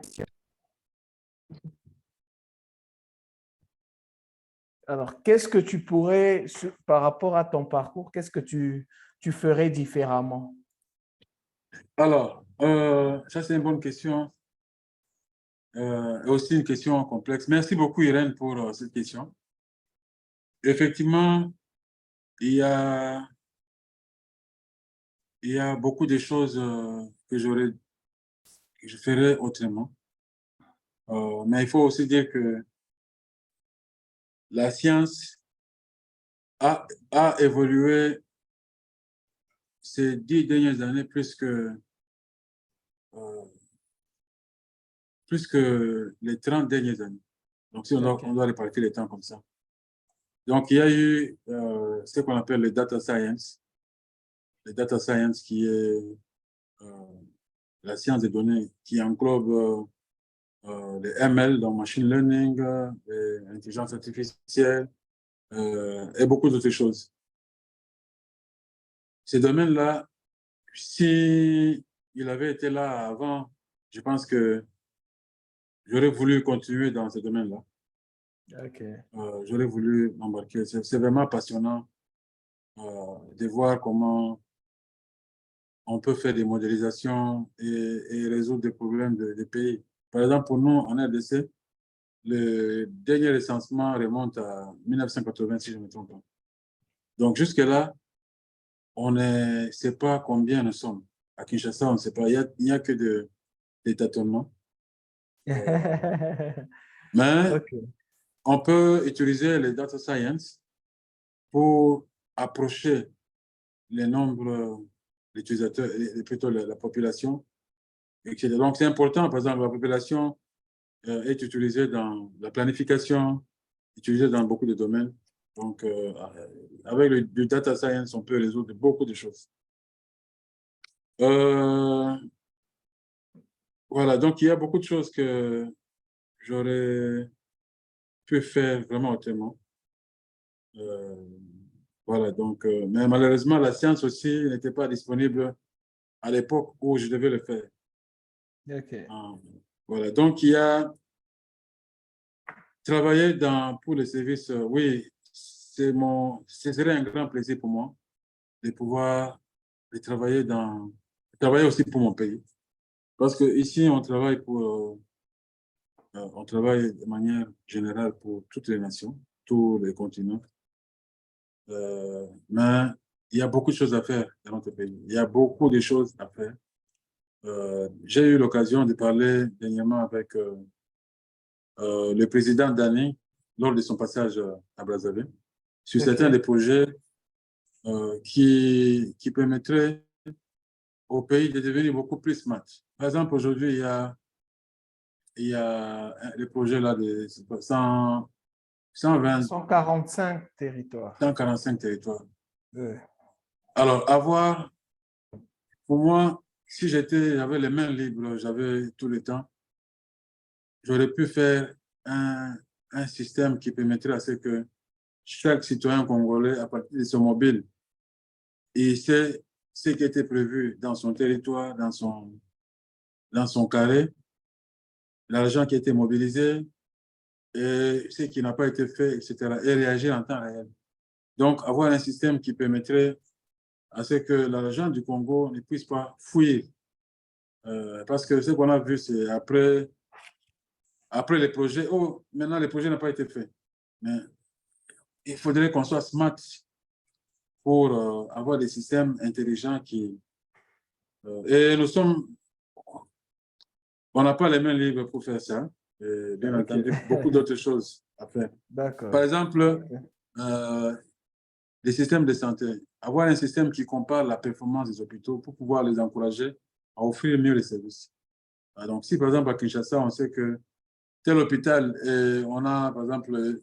Alors, qu'est-ce que tu pourrais, par rapport à ton parcours, qu'est-ce que tu ferais différemment? Alors, Ça, c'est une bonne question. Et aussi une question complexe. Merci beaucoup, Irène, pour cette question. Effectivement, il y a, il y a beaucoup de choses que je ferais autrement. Mais il faut aussi dire que la science a évolué ces 10 dernières années euh, plus que les 30 dernières années. Donc, si on doit répartir les temps comme ça. Donc, il y a eu ce qu'on appelle le data science. Le data science qui est la science des données qui englobe les ML, donc machine learning, l'intelligence artificielle et beaucoup d'autres choses. Ces domaines-là, si il avait été là avant, je pense que j'aurais voulu continuer dans ce domaine-là. J'aurais voulu m'embarquer. C'est vraiment passionnant de voir comment on peut faire des modélisations et résoudre des problèmes des pays. Par exemple, pour nous, en RDC, le dernier recensement remonte à 1980, si je ne me trompe pas. Donc, jusque-là, on ne sait pas combien nous sommes. À Kinshasa, on ne sait pas. Il n'y a que des tâtonnements. Mais on peut utiliser les data science pour approcher les nombres d'utilisateurs, plutôt la population, etc. Donc, c'est important, par exemple, la population est utilisée dans la planification, utilisée dans beaucoup de domaines. Donc, avec le data science, on peut résoudre beaucoup de choses. Voilà, donc il y a beaucoup de choses que j'aurais pu faire vraiment autrement. Voilà, donc, mais malheureusement, la science aussi n'était pas disponible à l'époque où je devais le faire. Voilà, donc il y a travailler pour les services, oui, ce serait un grand plaisir pour moi de pouvoir travailler aussi pour mon pays. Parce que ici, on travaille on travaille de manière générale pour toutes les nations, tous les continents. Mais il y a beaucoup de choses à faire dans notre pays. Il y a beaucoup de choses à faire. J'ai eu l'occasion de parler dernièrement avec le président Dani lors de son passage à Brazzaville sur certains des projets qui permettraient au pays de devenir beaucoup plus smart. Par exemple, aujourd'hui, il y a le projet là de 145 territoires. 145 territoires. Alors, pour moi, si j'avais les mains libres, j'avais tout le temps, j'aurais pu faire un système qui permettrait à ce que chaque citoyen congolais, à partir de son mobile, il sait ce qui était prévu dans son territoire, dans son carré, l'argent qui a été mobilisé et ce qui n'a pas été fait, etc. Et réagir en temps réel. Donc, avoir un système qui permettrait à ce que l'argent du Congo ne puisse pas fuir. Parce que ce qu'on a vu, c'est après les projets, maintenant le projet n'a pas été fait. Mais il faudrait qu'on soit smart pour avoir des systèmes intelligents et on n'a pas les mains libres pour faire ça. Et bien entendu, beaucoup d'autres choses à faire. Par exemple, les systèmes de santé. Avoir un système qui compare la performance des hôpitaux pour pouvoir les encourager à offrir mieux les services. Donc, si par exemple à Kinshasa, on sait que tel hôpital, on a par exemple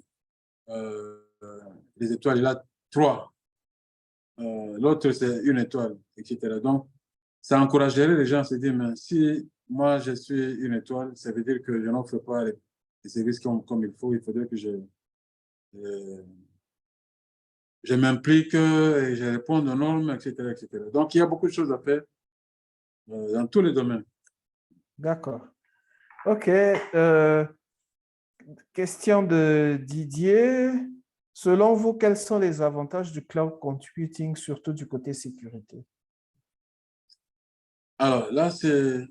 les étoiles, il a 3. L'autre, c'est 1 étoile, etc. Donc, ça encouragerait les gens à se dire, mais si moi je suis 1 étoile, ça veut dire que je n'offre pas les services comme il faut. Il faudrait que je m'implique et je réponds aux normes, etc., etc. Donc, il y a beaucoup de choses à faire dans tous les domaines. D'accord. OK. Question de Didier. Selon vous, quels sont les avantages du cloud computing, surtout du côté sécurité? Alors là, c'est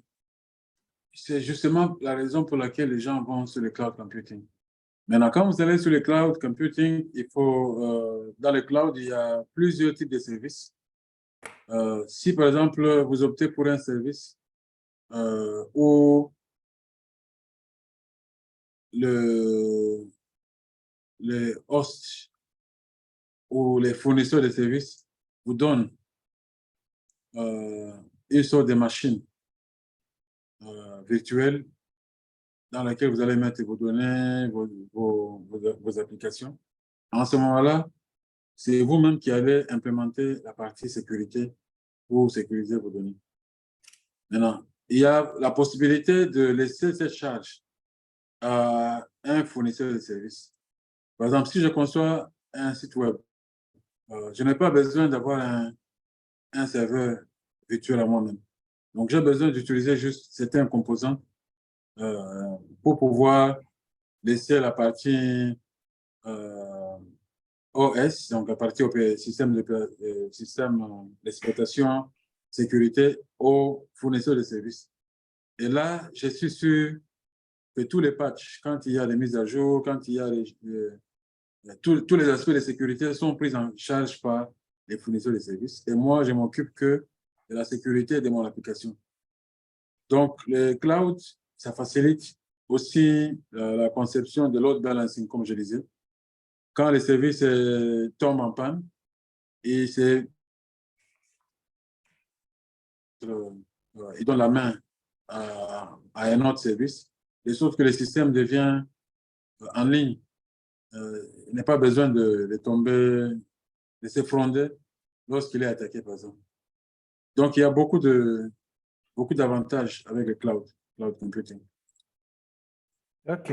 justement la raison pour laquelle les gens vont sur le cloud computing. Maintenant, quand vous allez sur le cloud computing, il faut, dans le cloud, il y a plusieurs types de services. Si, par exemple, vous optez pour un service où les hosts ou les fournisseurs de services vous donnent une sorte de machine virtuelle dans laquelle vous allez mettre vos données, vos applications. En ce moment-là, c'est vous-même qui allez implémenter la partie sécurité pour sécuriser vos données. Maintenant, il y a la possibilité de laisser cette charge à un fournisseur de services. Par exemple, si je conçois un site web, je n'ai pas besoin d'avoir un serveur virtuel à moi-même. Donc, j'ai besoin d'utiliser juste certains composants pour pouvoir laisser la partie OS, donc la partie système d'exploitation, sécurité, aux fournisseurs de services. Et là, je suis sûr que tous les patchs, quand il y a des mises à jour, quand il y a tous les aspects de sécurité sont pris en charge par les fournisseurs de services. Et moi, je m'occupe que de la sécurité de mon application. Donc, le cloud, ça facilite aussi la conception de load balancing, comme je disais. Quand les services tombent en panne, et ils donnent la main à un autre service, de sorte que le système devient en ligne. Il n'a pas besoin de tomber, de s'effondrer lorsqu'il est attaqué, par exemple. Donc, il y a beaucoup d'avantages avec le cloud computing. OK.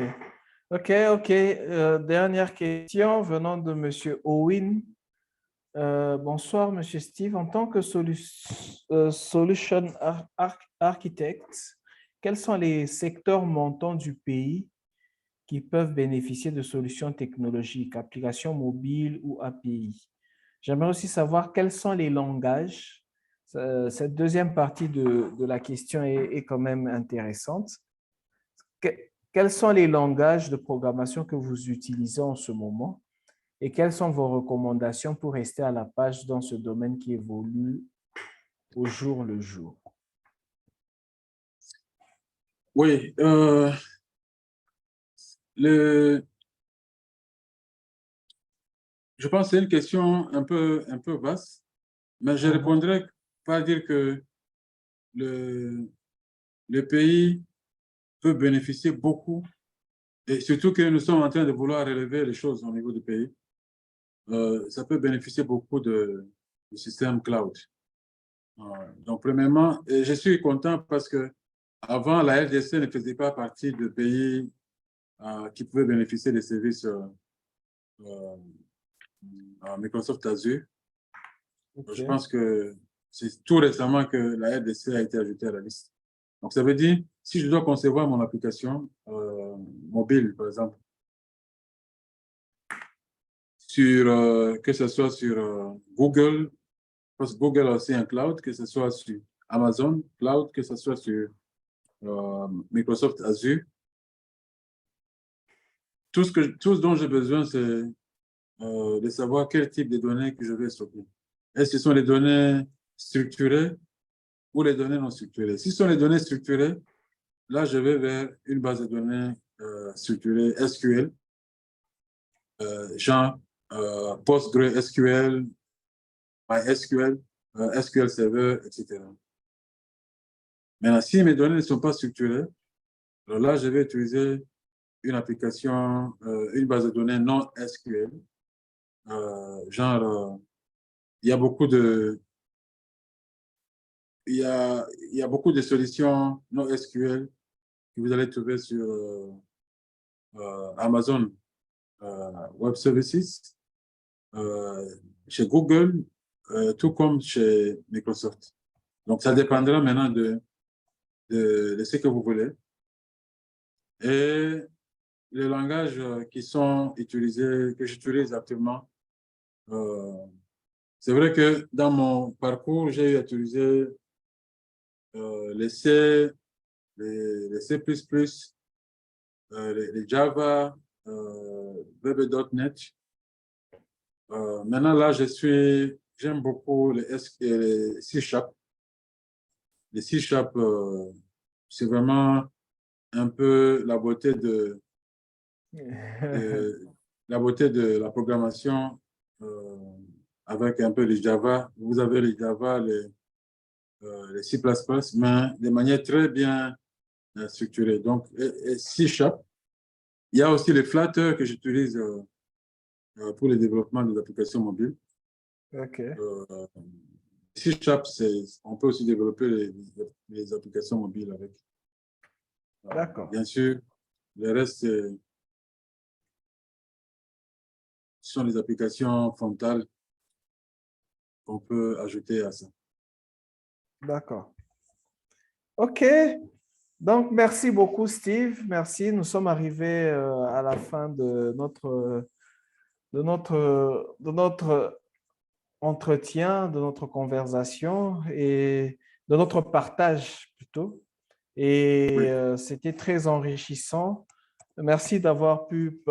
Dernière question venant de M. Owen. Bonsoir, M. Steve. En tant que solution architect, quels sont les secteurs montants du pays qui peuvent bénéficier de solutions technologiques, applications mobiles ou API? J'aimerais aussi savoir quels sont les langages. Cette deuxième partie de la question est quand même intéressante. Quels sont les langages de programmation que vous utilisez en ce moment et quelles sont vos recommandations pour rester à la page dans ce domaine qui évolue au jour le jour? Oui, je pense que c'est une question un peu vaste, mais je répondrai par dire que le pays peut bénéficier beaucoup, et surtout que nous sommes en train de vouloir relever les choses au niveau du pays. Ça peut bénéficier beaucoup du système cloud. Donc, premièrement, et je suis content parce que avant, la RDC ne faisait pas partie de pays qui pouvaient bénéficier des services Microsoft Azure. Okay. Je pense que c'est tout récemment que la RDC a été ajoutée à la liste. Donc, ça veut dire, si je dois concevoir mon application mobile, par exemple, que ce soit sur Google, parce que Google a aussi un cloud, que ce soit sur Amazon Cloud, que ce soit sur Microsoft Azure. Tout ce dont j'ai besoin, c'est de savoir quel type de données que je vais stocker. Est-ce que ce sont les données structurées ou les données non structurées? Si ce sont les données structurées, là, je vais vers une base de données structurée SQL, genre PostgreSQL, MySQL, SQL Server, etc. Maintenant, si mes données ne sont pas structurées, alors là, je vais utiliser une application, une base de données non SQL, il y a beaucoup de solutions non SQL que vous allez trouver sur Amazon Web Services, chez Google, tout comme chez Microsoft. Donc, ça dépendra maintenant de ce que vous voulez. Et les langages qui sont utilisés, que j'utilise actuellement, c'est vrai que dans mon parcours, j'ai utilisé les C, les C++, les Java, VB.NET. Maintenant, là, j'aime beaucoup les C#. Les C#, c'est vraiment un peu la beauté de la programmation avec un peu de Java. Vous avez les Java, les C++, mais de manière très bien structurée. Donc, et C#. Il y a aussi les Flutter que j'utilise pour le développement des applications mobiles. OK. C#, on peut aussi développer les applications mobiles avec. D'accord. Bien sûr, le reste, ce sont les applications frontales qu'on peut ajouter à ça. D'accord. OK. Donc, merci beaucoup, Steve. Merci. Nous sommes arrivés à la fin de notre entretien, de notre conversation et de notre partage plutôt. Et Oui. c'était très enrichissant. Merci d'avoir pu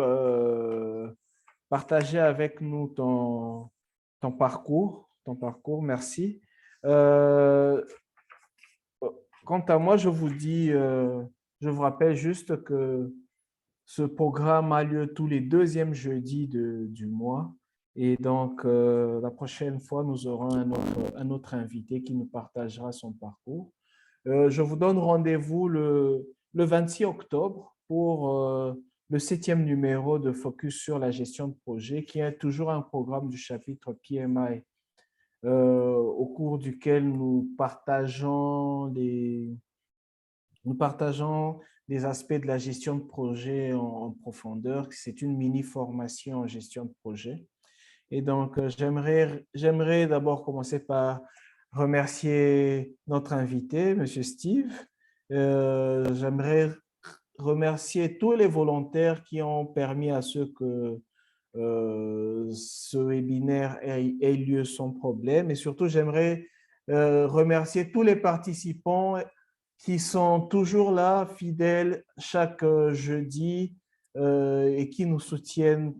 partager avec nous ton parcours. Merci. Euh, Quant à moi, je vous rappelle juste que ce programme a lieu tous les deuxièmes jeudis du mois. Et donc, la prochaine fois, nous aurons un autre invité qui nous partagera son parcours. Je vous donne rendez-vous le 26 octobre pour le 7e numéro de Focus sur la gestion de projet, qui est toujours un programme du chapitre PMI, au cours duquel nous partageons des aspects de la gestion de projet en profondeur. C'est une mini-formation en gestion de projet. Et donc, j'aimerais d'abord commencer par remercier notre invité, M. Steve. J'aimerais remercier tous les volontaires qui ont permis à ce que ce webinaire ait lieu sans problème. Et surtout, j'aimerais remercier tous les participants qui sont toujours là, fidèles, chaque jeudi et qui nous soutiennent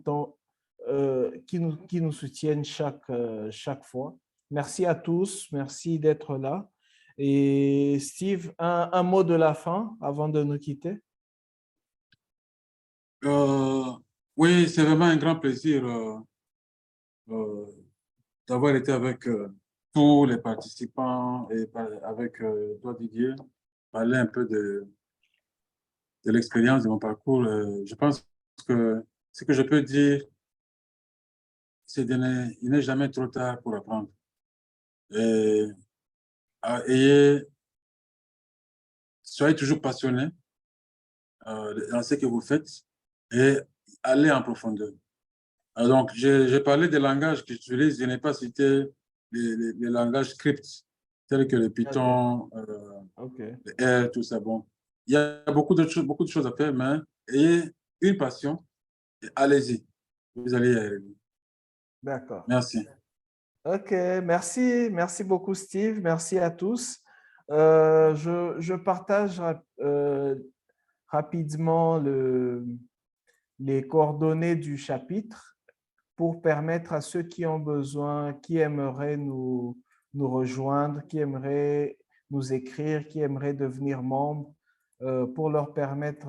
qui nous soutiennent chaque fois. Merci à tous, merci d'être là. Et Steve, un mot de la fin avant de nous quitter? Oui, c'est vraiment un grand plaisir euh, d'avoir été avec tous les participants et avec toi, Didier, parler un peu de l'expérience de mon parcours. Je pense que ce que je peux dire, c'est qu'il n'est jamais trop tard pour apprendre. Et, soyez toujours passionné dans ce que vous faites et allez en profondeur. Donc, j'ai parlé des langages que j'utilise. Je n'ai pas cité les langages scripts tels que le Python, OK. le R, tout ça. Bon, il y a beaucoup de choses à faire, mais ayez une passion et allez-y. Vous allez y arriver. D'accord. Merci. OK, merci beaucoup Steve, merci à tous. Je partage rapidement les coordonnées du chapitre pour permettre à ceux qui ont besoin, qui aimeraient nous rejoindre, qui aimeraient nous écrire, qui aimeraient devenir membres, pour leur permettre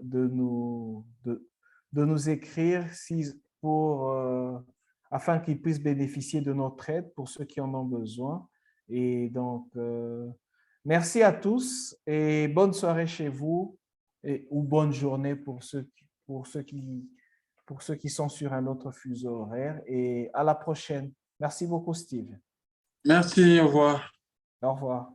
de nous écrire afin qu'ils puissent bénéficier de notre aide pour ceux qui en ont besoin. Et donc, merci à tous et bonne soirée chez vous ou bonne journée pour ceux qui sont sur un autre fuseau horaire. Et à la prochaine. Merci beaucoup, Steve. Merci, au revoir. Au revoir.